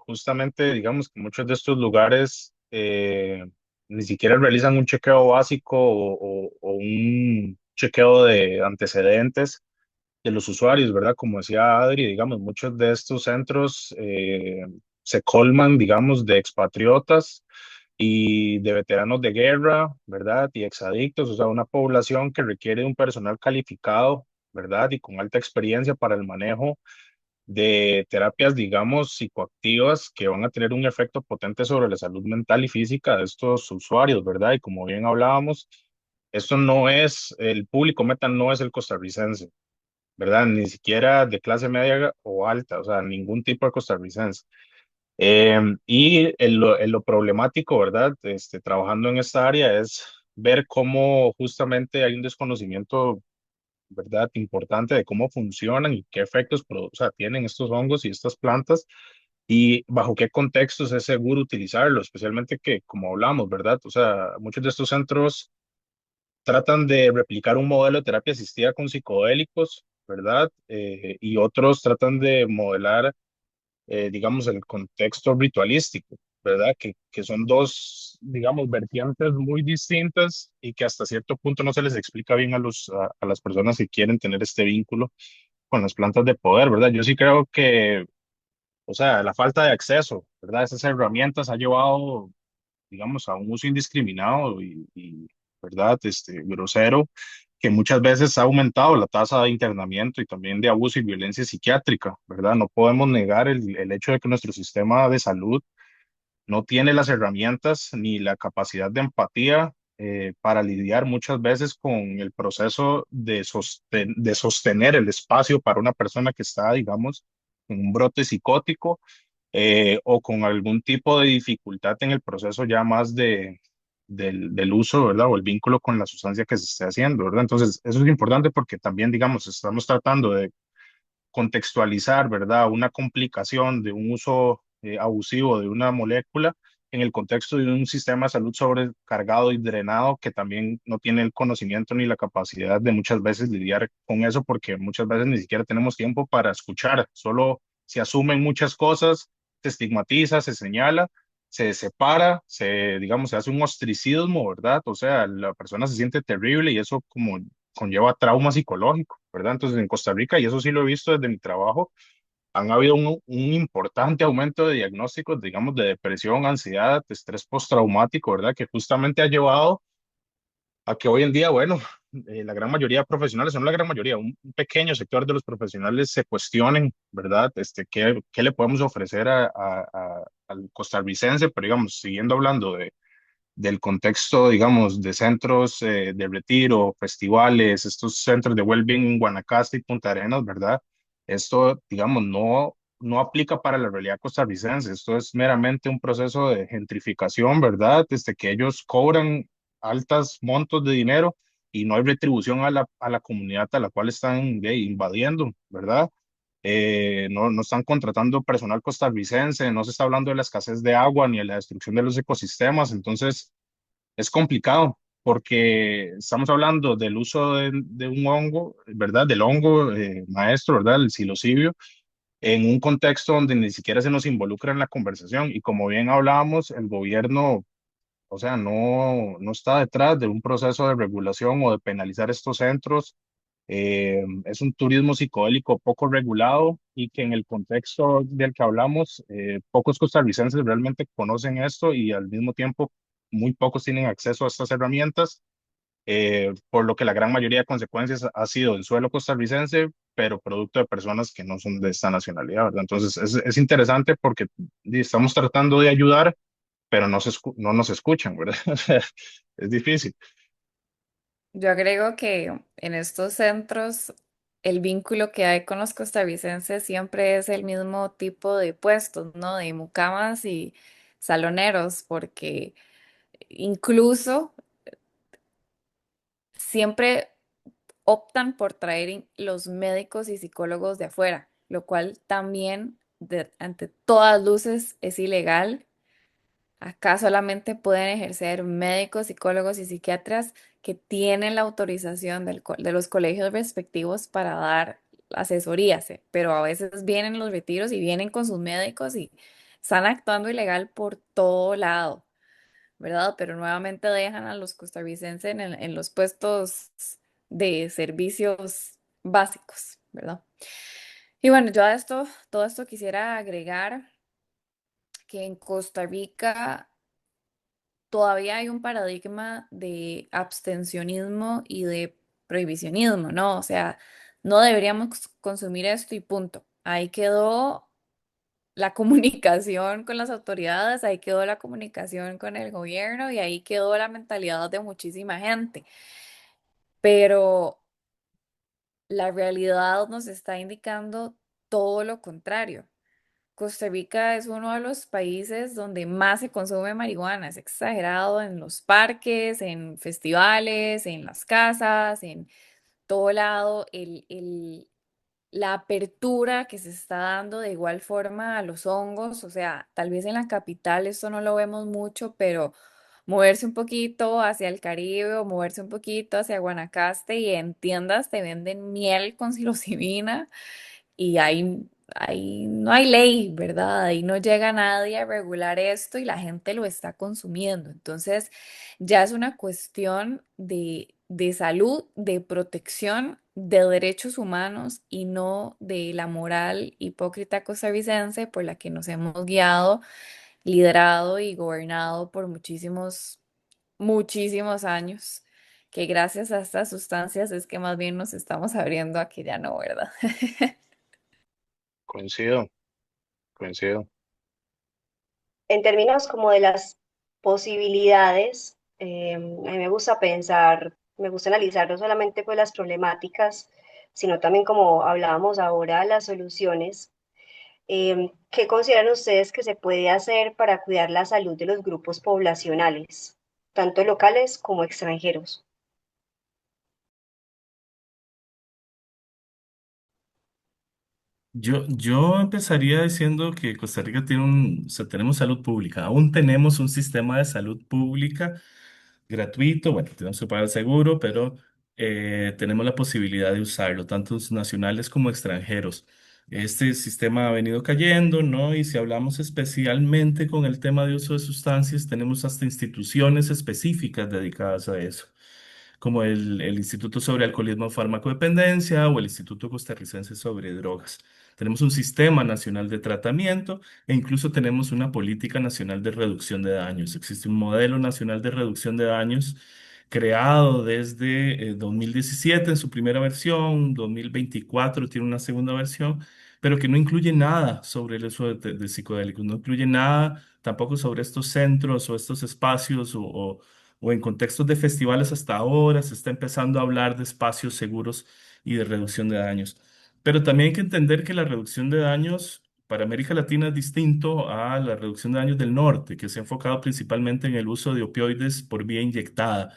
justamente, digamos, que muchos de estos lugares ni siquiera realizan un chequeo básico o un chequeo de antecedentes de los usuarios, ¿verdad? Como decía Adri, digamos, muchos de estos centros se colman, digamos, de expatriotas y de veteranos de guerra, ¿verdad? Y exadictos, o sea, una población que requiere un personal calificado, ¿verdad? Y con alta experiencia para el manejo de terapias, digamos, psicoactivas que van a tener un efecto potente sobre la salud mental y física de estos usuarios, ¿verdad? Y como bien hablábamos, esto no es, el público meta no es el costarricense, ¿verdad? Ni siquiera de clase media o alta, o sea, ningún tipo de costarricense. Y en lo problemático, ¿verdad? Trabajando en esta área es ver cómo justamente hay un desconocimiento, ¿verdad? Importante de cómo funcionan y qué efectos o sea, tienen estos hongos y estas plantas y bajo qué contextos es seguro utilizarlo, especialmente que, como hablamos, ¿verdad? O sea, muchos de estos centros tratan de replicar un modelo de terapia asistida con psicodélicos, ¿verdad? Y otros tratan de modelar, digamos, el contexto ritualístico. ¿verdad? Que son dos, digamos, vertientes muy distintas y que hasta cierto punto no se les explica bien a las personas que quieren tener este vínculo con las plantas de poder, ¿verdad? Yo sí creo que, o sea, la falta de acceso, ¿verdad? Esas herramientas ha llevado, digamos, a un uso indiscriminado ¿verdad? Grosero, que muchas veces ha aumentado la tasa de internamiento y también de abuso y violencia psiquiátrica, ¿verdad? No podemos negar el hecho de que nuestro sistema de salud no tiene las herramientas ni la capacidad de empatía para lidiar muchas veces con el proceso de sostener el espacio para una persona que está, digamos, en un brote psicótico o con algún tipo de dificultad en el proceso ya más del uso, ¿verdad? O el vínculo con la sustancia que se esté haciendo, ¿verdad? Entonces, eso es importante porque también, digamos, estamos tratando de contextualizar, ¿verdad? Una complicación de un uso abusivo de una molécula en el contexto de un sistema de salud sobrecargado y drenado que también no tiene el conocimiento ni la capacidad de muchas veces lidiar con eso porque muchas veces ni siquiera tenemos tiempo para escuchar, solo se asumen muchas cosas, se estigmatiza, se señala, se separa, digamos, se hace un ostracismo, ¿verdad? O sea, la persona se siente terrible y eso como conlleva trauma psicológico, ¿verdad? Entonces en Costa Rica, y eso sí lo he visto desde mi trabajo, han habido un importante aumento de diagnósticos, digamos, de depresión, ansiedad, estrés postraumático, ¿verdad? Que justamente ha llevado a que hoy en día, bueno, la gran mayoría de profesionales, no la gran mayoría, un pequeño sector de los profesionales se cuestionen, ¿verdad? ¿Qué le podemos ofrecer al costarricense? Pero digamos, siguiendo hablando del contexto, digamos, de centros de retiro, festivales, estos centros de well-being en Guanacaste y Punta Arenas, ¿verdad? Esto, digamos, no aplica para la realidad costarricense. Esto es meramente un proceso de gentrificación, ¿verdad? Que ellos cobran altos montos de dinero y no hay retribución a la comunidad a la cual están invadiendo, ¿verdad? No están contratando personal costarricense, no se está hablando de la escasez de agua ni de la destrucción de los ecosistemas, entonces es complicado porque estamos hablando del uso de un hongo, ¿verdad? Del hongo maestro, ¿verdad? El psilocibio, en un contexto donde ni siquiera se nos involucra en la conversación y como bien hablábamos, el gobierno, o sea, no está detrás de un proceso de regulación o de penalizar estos centros. Es un turismo psicodélico poco regulado y que en el contexto del que hablamos, pocos costarricenses realmente conocen esto y al mismo tiempo muy pocos tienen acceso a estas herramientas, por lo que la gran mayoría de consecuencias ha sido en suelo costarricense, pero producto de personas que no son de esta nacionalidad, ¿verdad? Entonces es interesante porque estamos tratando de ayudar, pero no nos escuchan, ¿verdad? O sea, es difícil. Yo agrego que en estos centros el vínculo que hay con los costarricenses siempre es el mismo tipo de puestos, ¿no? De mucamas y saloneros, porque incluso siempre optan por traer los médicos y psicólogos de afuera, lo cual también ante todas luces es ilegal. Acá solamente pueden ejercer médicos, psicólogos y psiquiatras que tienen la autorización de los colegios respectivos para dar asesorías, pero a veces vienen los retiros y vienen con sus médicos y están actuando ilegal por todo lado, ¿verdad? Pero nuevamente dejan a los costarricenses en los puestos de servicios básicos, ¿verdad? Y bueno, yo a esto, todo esto quisiera agregar que en Costa Rica todavía hay un paradigma de abstencionismo y de prohibicionismo, ¿no? O sea, no deberíamos consumir esto y punto. Ahí quedó la comunicación con las autoridades, ahí quedó la comunicación con el gobierno y ahí quedó la mentalidad de muchísima gente. Pero la realidad nos está indicando todo lo contrario. Costa Rica es uno de los países donde más se consume marihuana. Es exagerado en los parques, en festivales, en las casas, en todo lado. La apertura que se está dando de igual forma a los hongos. O sea, tal vez en la capital esto no lo vemos mucho, pero moverse un poquito hacia el Caribe o moverse un poquito hacia Guanacaste y en tiendas te venden miel con psilocibina y hay ahí no hay ley, ¿verdad? Ahí no llega nadie a regular esto y la gente lo está consumiendo. Entonces, ya es una cuestión de salud, de protección, de derechos humanos y no de la moral hipócrita costarricense por la que nos hemos guiado, liderado y gobernado por muchísimos años, que gracias a estas sustancias es que más bien nos estamos abriendo a que ya no, ¿verdad? Coincido, coincido. En términos como de las posibilidades, a mí me gusta pensar, me gusta analizar no solamente pues las problemáticas, sino también como hablábamos ahora, las soluciones. ¿Qué consideran ustedes que se puede hacer para cuidar la salud de los grupos poblacionales, tanto locales como extranjeros? Yo empezaría diciendo que Costa Rica tiene o sea, tenemos salud pública, aún tenemos un sistema de salud pública gratuito, bueno, tenemos que pagar el seguro, pero tenemos la posibilidad de usarlo, tanto nacionales como extranjeros. Este sistema ha venido cayendo, ¿no? Y si hablamos especialmente con el tema de uso de sustancias, tenemos hasta instituciones específicas dedicadas a eso, como el Instituto sobre Alcoholismo y Farmacodependencia o el Instituto Costarricense sobre Drogas. Tenemos un sistema nacional de tratamiento e incluso tenemos una política nacional de reducción de daños. Existe un modelo nacional de reducción de daños creado desde 2017 en su primera versión, 2024 tiene una segunda versión, pero que no incluye nada sobre el uso de psicodélicos, no incluye nada tampoco sobre estos centros o estos espacios o en contextos de festivales hasta ahora se está empezando a hablar de espacios seguros y de reducción de daños. Pero también hay que entender que la reducción de daños para América Latina es distinto a la reducción de daños del norte, que se ha enfocado principalmente en el uso de opioides por vía inyectada.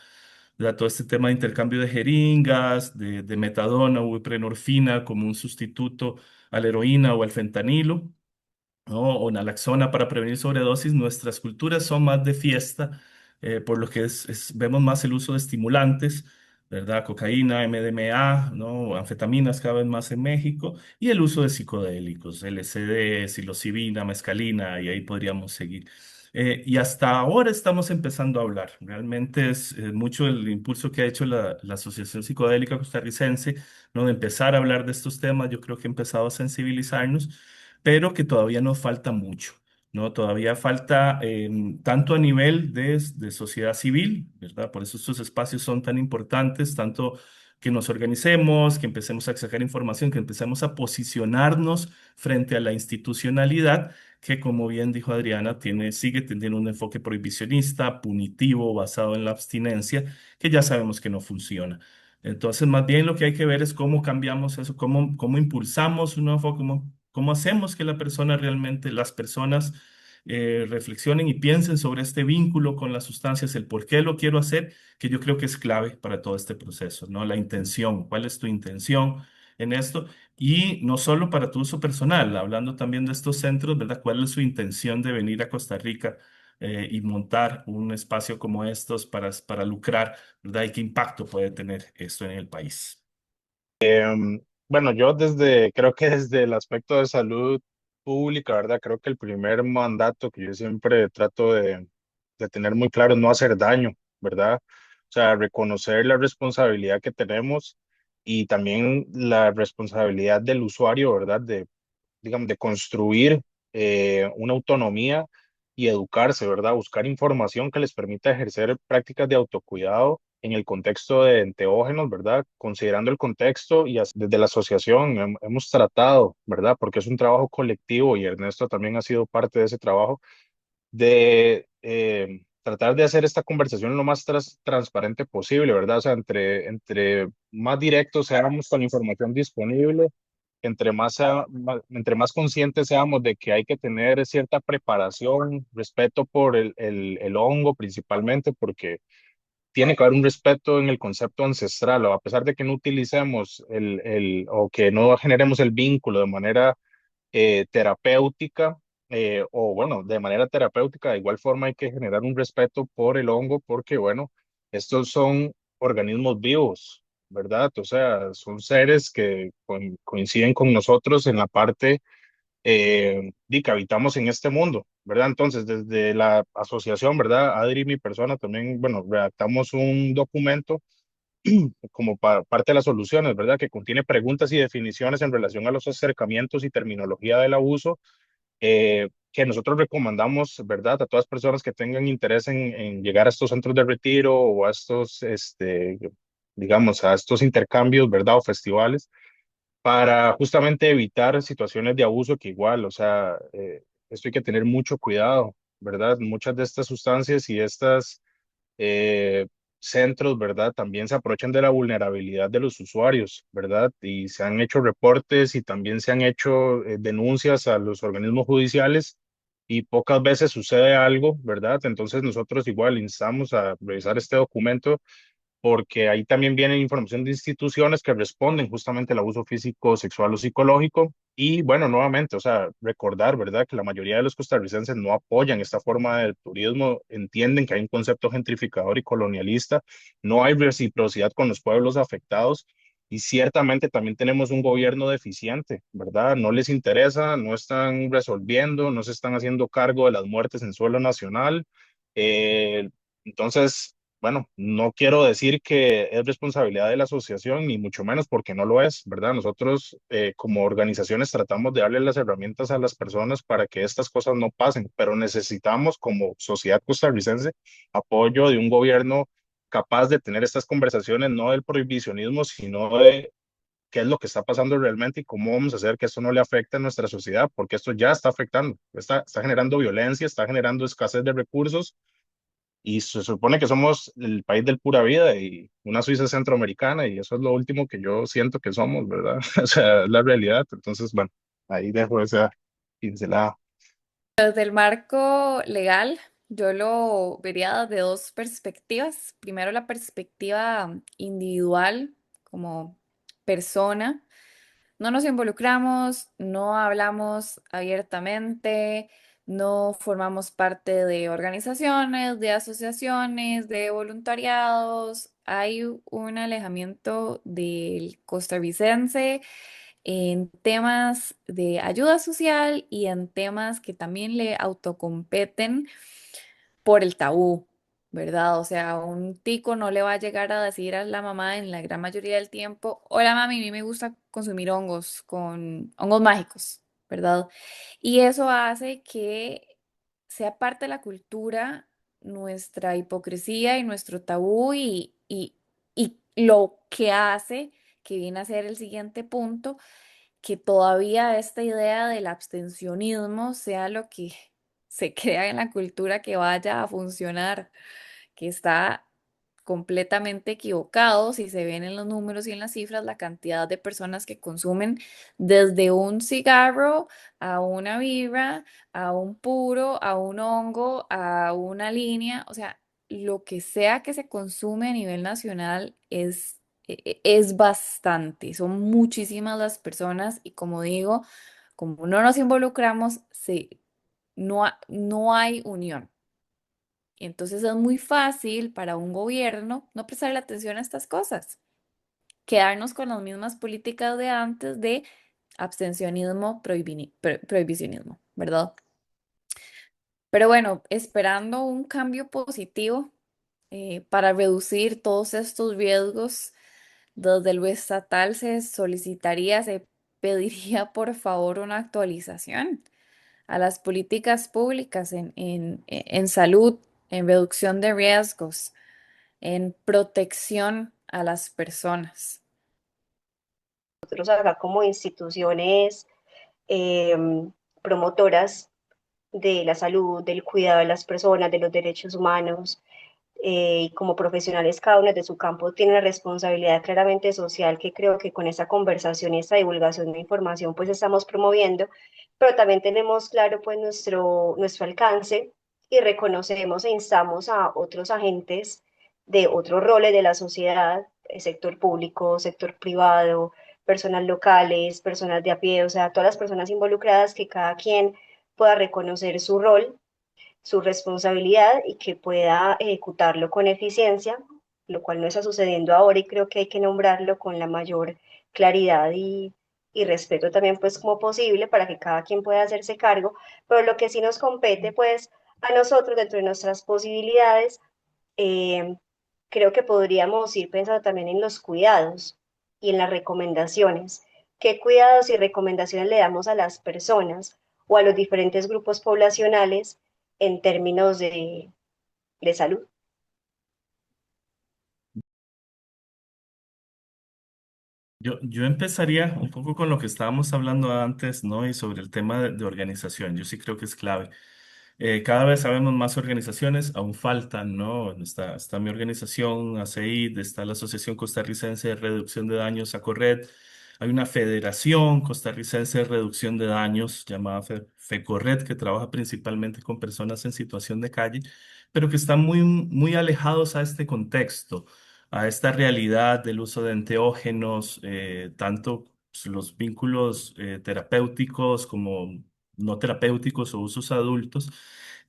¿Verdad? Todo este tema de intercambio de jeringas, de metadona o buprenorfina como un sustituto a la heroína o al fentanilo, ¿no? O naloxona para prevenir sobredosis, nuestras culturas son más de fiesta, por lo que vemos más el uso de estimulantes, ¿verdad? Cocaína, MDMA, ¿no? Anfetaminas cada vez más en México, y el uso de psicodélicos, LSD, psilocibina, mescalina, y ahí podríamos seguir. Y hasta ahora estamos empezando a hablar. Realmente es mucho el impulso que ha hecho la Asociación Psicodélica Costarricense, ¿no? De empezar a hablar de estos temas. Yo creo que ha empezado a sensibilizarnos, pero que todavía nos falta mucho, ¿no? Todavía falta tanto a nivel de sociedad civil, ¿verdad? Por eso estos espacios son tan importantes, tanto que nos organicemos, que empecemos a sacar información, que empecemos a posicionarnos frente a la institucionalidad que, como bien dijo Adriana, sigue teniendo un enfoque prohibicionista, punitivo, basado en la abstinencia, que ya sabemos que no funciona. Entonces, más bien lo que hay que ver es cómo cambiamos eso, cómo impulsamos un nuevo enfoque, cómo hacemos que las personas reflexionen y piensen sobre este vínculo con las sustancias, el por qué lo quiero hacer, que yo creo que es clave para todo este proceso, ¿no? La intención, ¿cuál es tu intención en esto? Y no solo para tu uso personal, hablando también de estos centros, ¿verdad? ¿Cuál es su intención de venir a Costa Rica y montar un espacio como estos para lucrar, ¿verdad? ¿Y qué impacto puede tener esto en el país? Bueno, creo que desde el aspecto de salud pública, ¿verdad? Creo que el primer mandato que yo siempre trato de tener muy claro es no hacer daño, ¿verdad? O sea, reconocer la responsabilidad que tenemos y también la responsabilidad del usuario, ¿verdad? Digamos, de construir una autonomía y educarse, ¿verdad? Buscar información que les permita ejercer prácticas de autocuidado en el contexto de enteógenos, ¿verdad? Considerando el contexto y desde la asociación hemos tratado, ¿verdad? Porque es un trabajo colectivo y Ernesto también ha sido parte de ese trabajo, de tratar de hacer esta conversación lo más transparente posible, ¿verdad? O sea, entre más directos seamos con la información disponible, entre más conscientes seamos de que hay que tener cierta preparación, respeto por el hongo principalmente, porque tiene que haber un respeto en el concepto ancestral, o a pesar de que no utilicemos o que no generemos el vínculo de manera terapéutica, o bueno, de manera terapéutica, de igual forma hay que generar un respeto por el hongo, porque bueno, estos son organismos vivos, ¿verdad? O sea, son seres que coinciden con nosotros en la parte que habitamos en este mundo, ¿verdad? Entonces, desde la asociación, ¿verdad? Adri y mi persona también, bueno, redactamos un documento como parte de las soluciones, ¿verdad? Que contiene preguntas y definiciones en relación a los acercamientos y terminología del abuso, que nosotros recomendamos, ¿verdad? A todas personas que tengan interés en llegar a estos centros de retiro o a estos, digamos, a estos intercambios, ¿verdad? O festivales, para justamente evitar situaciones de abuso que igual, o sea, esto hay que tener mucho cuidado, ¿verdad? Muchas de estas sustancias y estas eh, centros, ¿verdad? También se aprovechan de la vulnerabilidad de los usuarios, ¿verdad? Y se han hecho reportes y también se han hecho denuncias a los organismos judiciales y pocas veces sucede algo, ¿verdad? Entonces nosotros igual instamos a revisar este documento porque ahí también viene información de instituciones que responden justamente al abuso físico, sexual o psicológico. Y bueno, nuevamente, o sea, recordar, ¿verdad?, que la mayoría de los costarricenses no apoyan esta forma de turismo, entienden que hay un concepto gentrificador y colonialista, no hay reciprocidad con los pueblos afectados. Y ciertamente también tenemos un gobierno deficiente, ¿verdad? No les interesa, no están resolviendo, no se están haciendo cargo de las muertes en suelo nacional. Entonces, bueno, no quiero decir que es responsabilidad de la asociación, ni mucho menos porque no lo es, ¿verdad? Nosotros como organizaciones tratamos de darle las herramientas a las personas para que estas cosas no pasen, pero necesitamos como sociedad costarricense apoyo de un gobierno capaz de tener estas conversaciones, no del prohibicionismo, sino de qué es lo que está pasando realmente y cómo vamos a hacer que esto no le afecte a nuestra sociedad, porque esto ya está afectando, está generando violencia, está generando escasez de recursos y se supone que somos el país del pura vida y una Suiza centroamericana y eso es lo último que yo siento que somos, ¿verdad? O sea, es la realidad. Entonces, bueno, ahí dejo esa pincelada. Desde el marco legal, yo lo vería desde dos perspectivas. Primero, la perspectiva individual como persona. No nos involucramos, no hablamos abiertamente, no formamos parte de organizaciones, de asociaciones, de voluntariados. Hay un alejamiento del costarricense en temas de ayuda social y en temas que también le autocompeten por el tabú, ¿verdad? O sea, un tico no le va a llegar a decir a la mamá en la gran mayoría del tiempo, hola mami, a mí me gusta consumir hongos con hongos mágicos, ¿verdad? Y eso hace que sea parte de la cultura nuestra hipocresía y nuestro tabú y lo que hace, que viene a ser el siguiente punto, que todavía esta idea del abstencionismo sea lo que se crea en la cultura que vaya a funcionar, que está completamente equivocado si se ven en los números y en las cifras la cantidad de personas que consumen desde un cigarro a una vibra, a un puro, a un hongo, a una línea, o sea, lo que sea que se consume a nivel nacional es bastante, son muchísimas las personas y como digo, como no nos involucramos, no hay unión. Entonces es muy fácil para un gobierno no prestarle atención a estas cosas, quedarnos con las mismas políticas de antes de abstencionismo, prohibicionismo, ¿verdad? Pero bueno, esperando un cambio positivo para reducir todos estos riesgos, desde lo estatal se solicitaría, se pediría por favor una actualización a las políticas públicas en salud, en reducción de riesgos, en protección a las personas. Nosotros acá como instituciones eh, promotoras de la salud, del cuidado de las personas, de los derechos humanos, y como profesionales cada uno de su campo tiene una responsabilidad claramente social que creo que con esta conversación y esta divulgación de información pues estamos promoviendo, pero también tenemos claro pues nuestro alcance y reconocemos e instamos a otros agentes de otros roles de la sociedad, el sector público, sector privado, personas locales, personas de a pie, o sea, todas las personas involucradas, que cada quien pueda reconocer su rol, su responsabilidad y que pueda ejecutarlo con eficiencia, lo cual no está sucediendo ahora y creo que hay que nombrarlo con la mayor claridad y respeto también pues como posible para que cada quien pueda hacerse cargo, pero lo que sí nos compete pues a nosotros dentro de nuestras posibilidades, eh, creo que podríamos ir pensando también en los cuidados y en las recomendaciones. ¿Qué cuidados y recomendaciones le damos a las personas o a los diferentes grupos poblacionales en términos de salud? Yo empezaría un poco con lo que estábamos hablando antes, ¿no? Y sobre el tema de organización. Yo sí creo que es clave. Cada vez sabemos más organizaciones, aún faltan, ¿no? Está mi organización, ACID, está la Asociación Costarricense de Reducción de Daños, ACORRED. Hay una Federación Costarricense de Reducción de Daños llamada FECORRED, que trabaja principalmente con personas en situación de calle, pero que están muy alejados a este contexto, a esta realidad del uso de enteógenos, tanto los vínculos terapéuticos como no terapéuticos o usos adultos,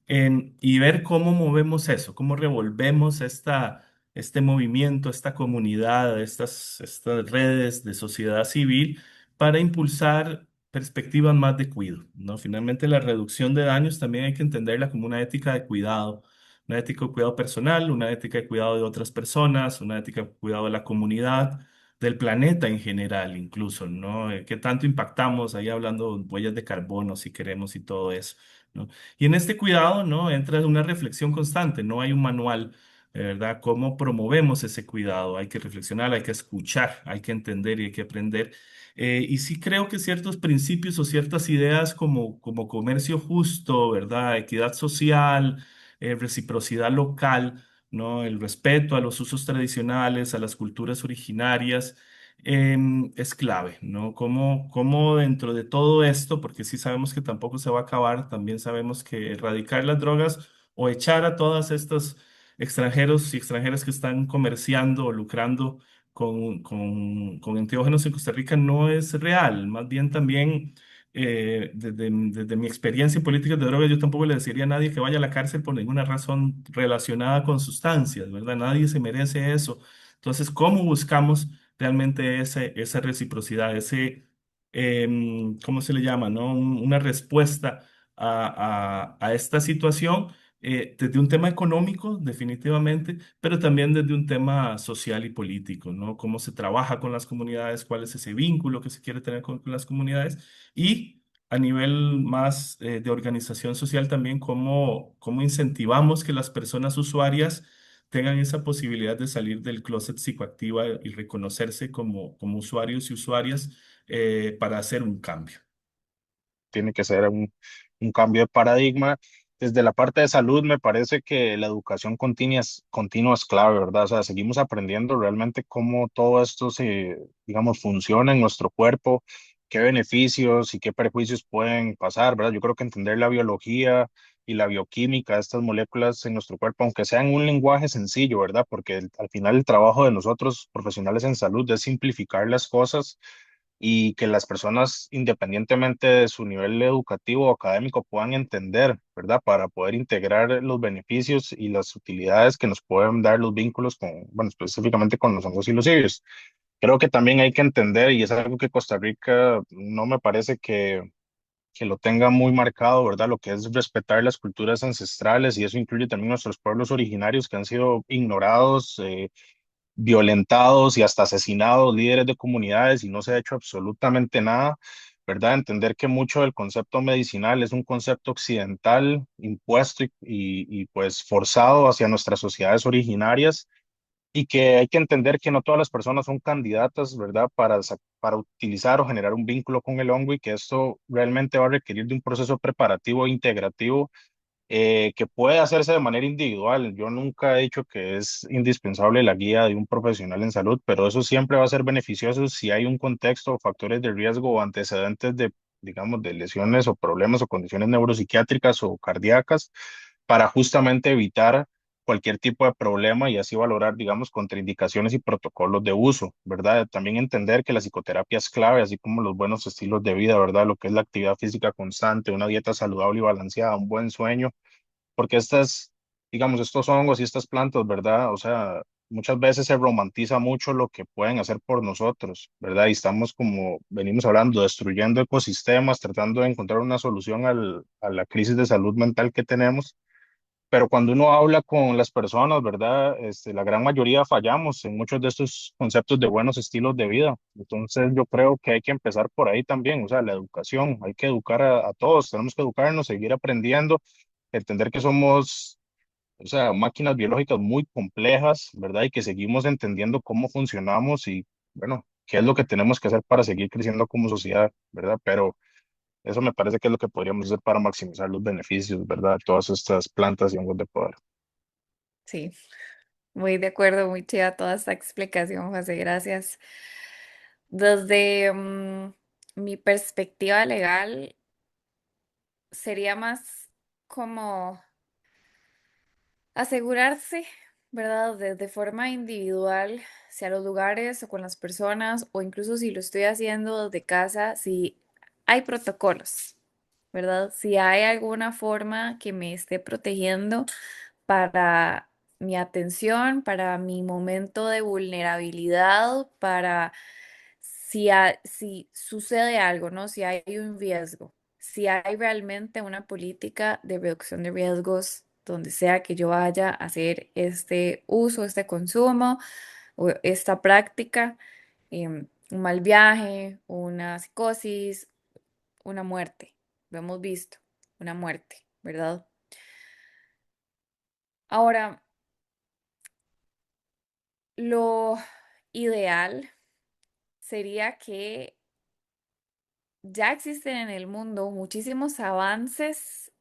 y ver cómo movemos eso, cómo revolvemos este movimiento, esta comunidad, estas redes de sociedad civil para impulsar perspectivas más de cuidado, ¿no? Finalmente, la reducción de daños también hay que entenderla como una ética de cuidado, una ética de cuidado personal, una ética de cuidado de otras personas, una ética de cuidado de la comunidad, del planeta en general, incluso, ¿no? ¿Qué tanto impactamos? Ahí hablando de huellas de carbono, si queremos, y todo eso, ¿no? Y en este cuidado, ¿no? Entra una reflexión constante, no hay un manual, ¿verdad? ¿Cómo promovemos ese cuidado? Hay que reflexionar, hay que escuchar, hay que entender y hay que aprender. Y sí creo que ciertos principios o ciertas ideas como comercio justo, ¿verdad? Equidad social, reciprocidad local, ¿no? El respeto a los usos tradicionales, a las culturas originarias, es clave, ¿no? Cómo dentro de todo esto, porque sí sabemos que tampoco se va a acabar, también sabemos que erradicar las drogas o echar a todas estos extranjeros y extranjeras que están comerciando o lucrando con enteógenos en Costa Rica no es real, más bien también desde mi experiencia en políticas de drogas, yo tampoco le deciría a nadie que vaya a la cárcel por ninguna razón relacionada con sustancias, ¿verdad? Nadie se merece eso. Entonces, ¿cómo buscamos realmente esa reciprocidad, ¿cómo se le llama, no? Una respuesta a esta situación desde un tema económico, definitivamente, pero también desde un tema social y político, ¿no? Cómo se trabaja con las comunidades, cuál es ese vínculo que se quiere tener con las comunidades y a nivel más de organización social también, cómo incentivamos que las personas usuarias tengan esa posibilidad de salir del closet psicoactiva y reconocerse como usuarios y usuarias para hacer un cambio. Tiene que ser un cambio de paradigma. Desde la parte de salud, me parece que la educación continua es clave, ¿verdad? O sea, seguimos aprendiendo realmente cómo todo esto digamos, funciona en nuestro cuerpo, qué beneficios y qué perjuicios pueden pasar, ¿verdad? Yo creo que entender la biología y la bioquímica de estas moléculas en nuestro cuerpo, aunque sea en un lenguaje sencillo, ¿verdad? Porque al final el trabajo de nosotros, profesionales en salud, es simplificar las cosas y que las personas, independientemente de su nivel educativo o académico, puedan entender, ¿verdad? Para poder integrar los beneficios y las utilidades que nos pueden dar los vínculos bueno, específicamente con los hongos y los cilios. Creo que también hay que entender, y es algo que Costa Rica no me parece que lo tenga muy marcado, ¿verdad? Lo que es respetar las culturas ancestrales, y eso incluye también nuestros pueblos originarios que han sido ignorados, violentados y hasta asesinados líderes de comunidades y no se ha hecho absolutamente nada, ¿verdad? Entender que mucho del concepto medicinal es un concepto occidental impuesto pues forzado hacia nuestras sociedades originarias y que hay que entender que no todas las personas son candidatas, ¿verdad? Para utilizar o generar un vínculo con el hongo y que esto realmente va a requerir de un proceso preparativo e integrativo que puede hacerse de manera individual. Yo nunca he dicho que es indispensable la guía de un profesional en salud, pero eso siempre va a ser beneficioso si hay un contexto o factores de riesgo o antecedentes de, digamos, de lesiones o problemas o condiciones neuropsiquiátricas o cardíacas para justamente evitar cualquier tipo de problema y así valorar, digamos, contraindicaciones y protocolos de uso, ¿verdad? También entender que la psicoterapia es clave, así como los buenos estilos de vida, ¿verdad? Lo que es la actividad física constante, una dieta saludable y balanceada, un buen sueño porque digamos, estos hongos y estas plantas, ¿verdad? O sea, muchas veces se romantiza mucho lo que pueden hacer por nosotros, ¿verdad? Y estamos, como venimos hablando, destruyendo ecosistemas, tratando de encontrar una solución a la crisis de salud mental que tenemos. Pero cuando uno habla con las personas, ¿verdad? La gran mayoría fallamos en muchos de estos conceptos de buenos estilos de vida. Entonces yo creo que hay que empezar por ahí también, o sea, la educación, hay que educar a todos, tenemos que educarnos, seguir aprendiendo, entender que somos, o sea, máquinas biológicas muy complejas, ¿verdad? Y que seguimos entendiendo cómo funcionamos y, bueno, qué es lo que tenemos que hacer para seguir creciendo como sociedad, ¿verdad? Pero eso me parece que es lo que podríamos hacer para maximizar los beneficios, ¿verdad? De todas estas plantas y hongos de poder. Sí, muy de acuerdo, muy chida toda esta explicación, José, gracias. Desde mi perspectiva legal, sería más como asegurarse, ¿verdad? De forma individual, si a los lugares o con las personas, o incluso si lo estoy haciendo desde casa, si hay protocolos, ¿verdad? Si hay alguna forma que me esté protegiendo para mi atención, para mi momento de vulnerabilidad, para si sucede algo, ¿no? Si hay un riesgo, si hay realmente una política de reducción de riesgos donde sea que yo vaya a hacer este uso, este consumo o esta práctica, un mal viaje, una psicosis, una muerte. Lo hemos visto, una muerte, ¿verdad? Ahora, lo ideal sería que ya existen en el mundo muchísimos avances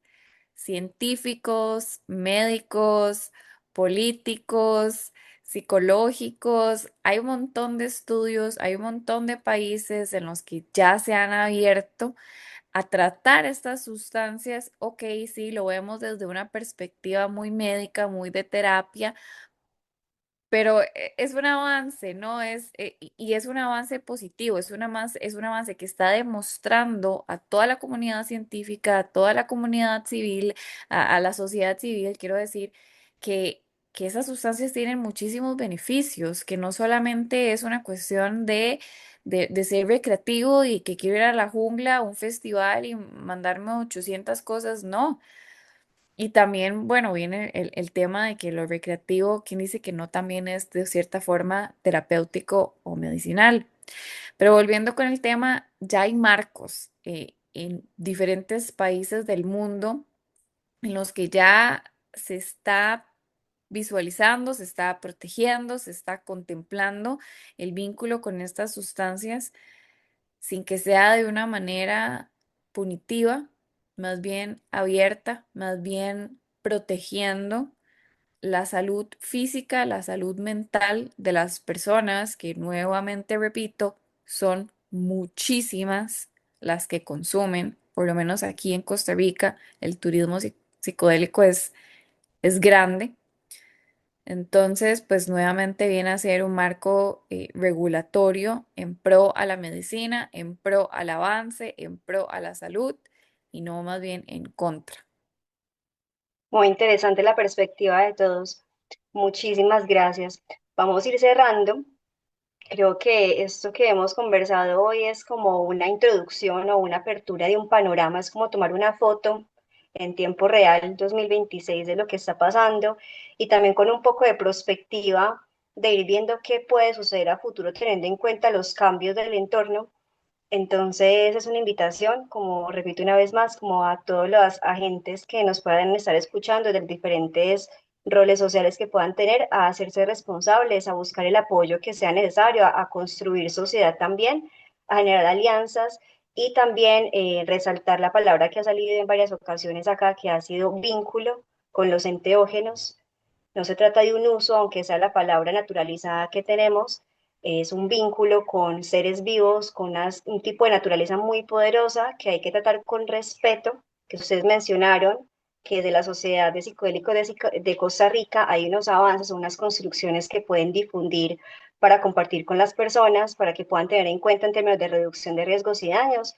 científicos, médicos, políticos, psicológicos. Hay un montón de estudios, hay un montón de países en los que ya se han abierto a tratar estas sustancias. Ok, sí, lo vemos desde una perspectiva muy médica, muy de terapia, pero es un avance, ¿no? Y es un avance positivo, es un avance que está demostrando a toda la comunidad científica, a toda la comunidad civil, a la sociedad civil, quiero decir, que, que esas sustancias tienen muchísimos beneficios, que no solamente es una cuestión de ser recreativo y que quiero ir a la jungla, a un festival y mandarme 800 cosas, no. Y también, bueno, viene el tema de que lo recreativo, ¿quién dice que no también es de cierta forma terapéutico o medicinal? Pero volviendo con el tema, ya hay marcos en diferentes países del mundo en los que ya se está visualizando, se está protegiendo, se está contemplando el vínculo con estas sustancias sin que sea de una manera punitiva, más bien abierta, más bien protegiendo la salud física, la salud mental de las personas, que nuevamente repito, son muchísimas las que consumen, por lo menos aquí en Costa Rica, el turismo psicodélico es grande. Entonces, pues nuevamente viene a ser un marco regulatorio en pro a la medicina, en pro al avance, en pro a la salud y no más bien en contra. Muy interesante la perspectiva de todos. Muchísimas gracias. Vamos a ir cerrando. Creo que esto que hemos conversado hoy es como una introducción o una apertura de un panorama, es como tomar una foto en tiempo real 2026 de lo que está pasando y también con un poco de perspectiva de ir viendo qué puede suceder a futuro teniendo en cuenta los cambios del entorno. Entonces es una invitación, como repito una vez más, como a todos los agentes que nos puedan estar escuchando de diferentes roles sociales que puedan tener, a hacerse responsables, a buscar el apoyo que sea necesario, a construir sociedad también, a generar alianzas y también resaltar la palabra que ha salido en varias ocasiones acá, que ha sido vínculo con los enteógenos. No se trata de un uso, aunque sea la palabra naturalizada que tenemos, es un vínculo con seres vivos, con un tipo de naturaleza muy poderosa que hay que tratar con respeto, que ustedes mencionaron, que de la Sociedad de Psicodélicos de Costa Rica hay unos avances, unas construcciones que pueden difundir para compartir con las personas, para que puedan tener en cuenta en términos de reducción de riesgos y daños.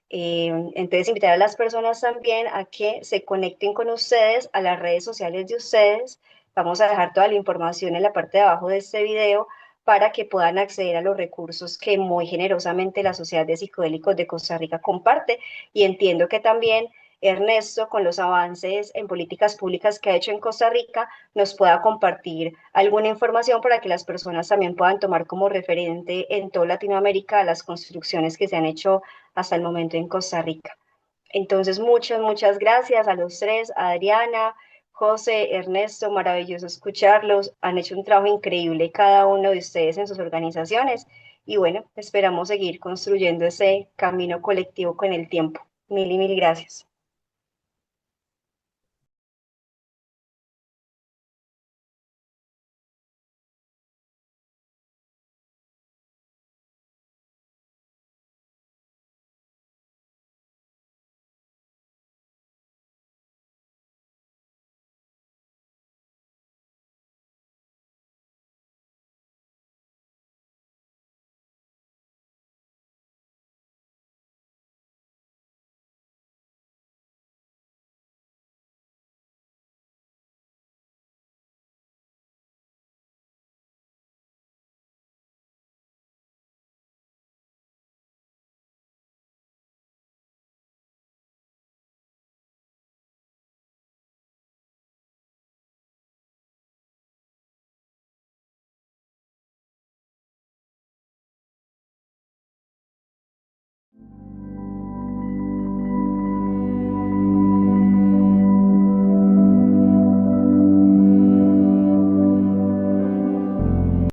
Entonces, invitar a las personas también a que se conecten con ustedes, a las redes sociales de ustedes, Vamos a dejar toda la información en la parte de abajo de este video para que puedan acceder a los recursos que muy generosamente la Sociedad de Psicodélicos de Costa Rica comparte, y entiendo que también Ernesto, con los avances en políticas públicas que ha hecho en Costa Rica, nos pueda compartir alguna información para que las personas también puedan tomar como referente en toda Latinoamérica las construcciones que se han hecho hasta el momento en Costa Rica. Entonces, muchas gracias a los tres, a Adriana, José, Ernesto, maravilloso escucharlos. Han hecho un trabajo increíble cada uno de ustedes en sus organizaciones. Y bueno, esperamos seguir construyendo ese camino colectivo con el tiempo. Mil y mil gracias.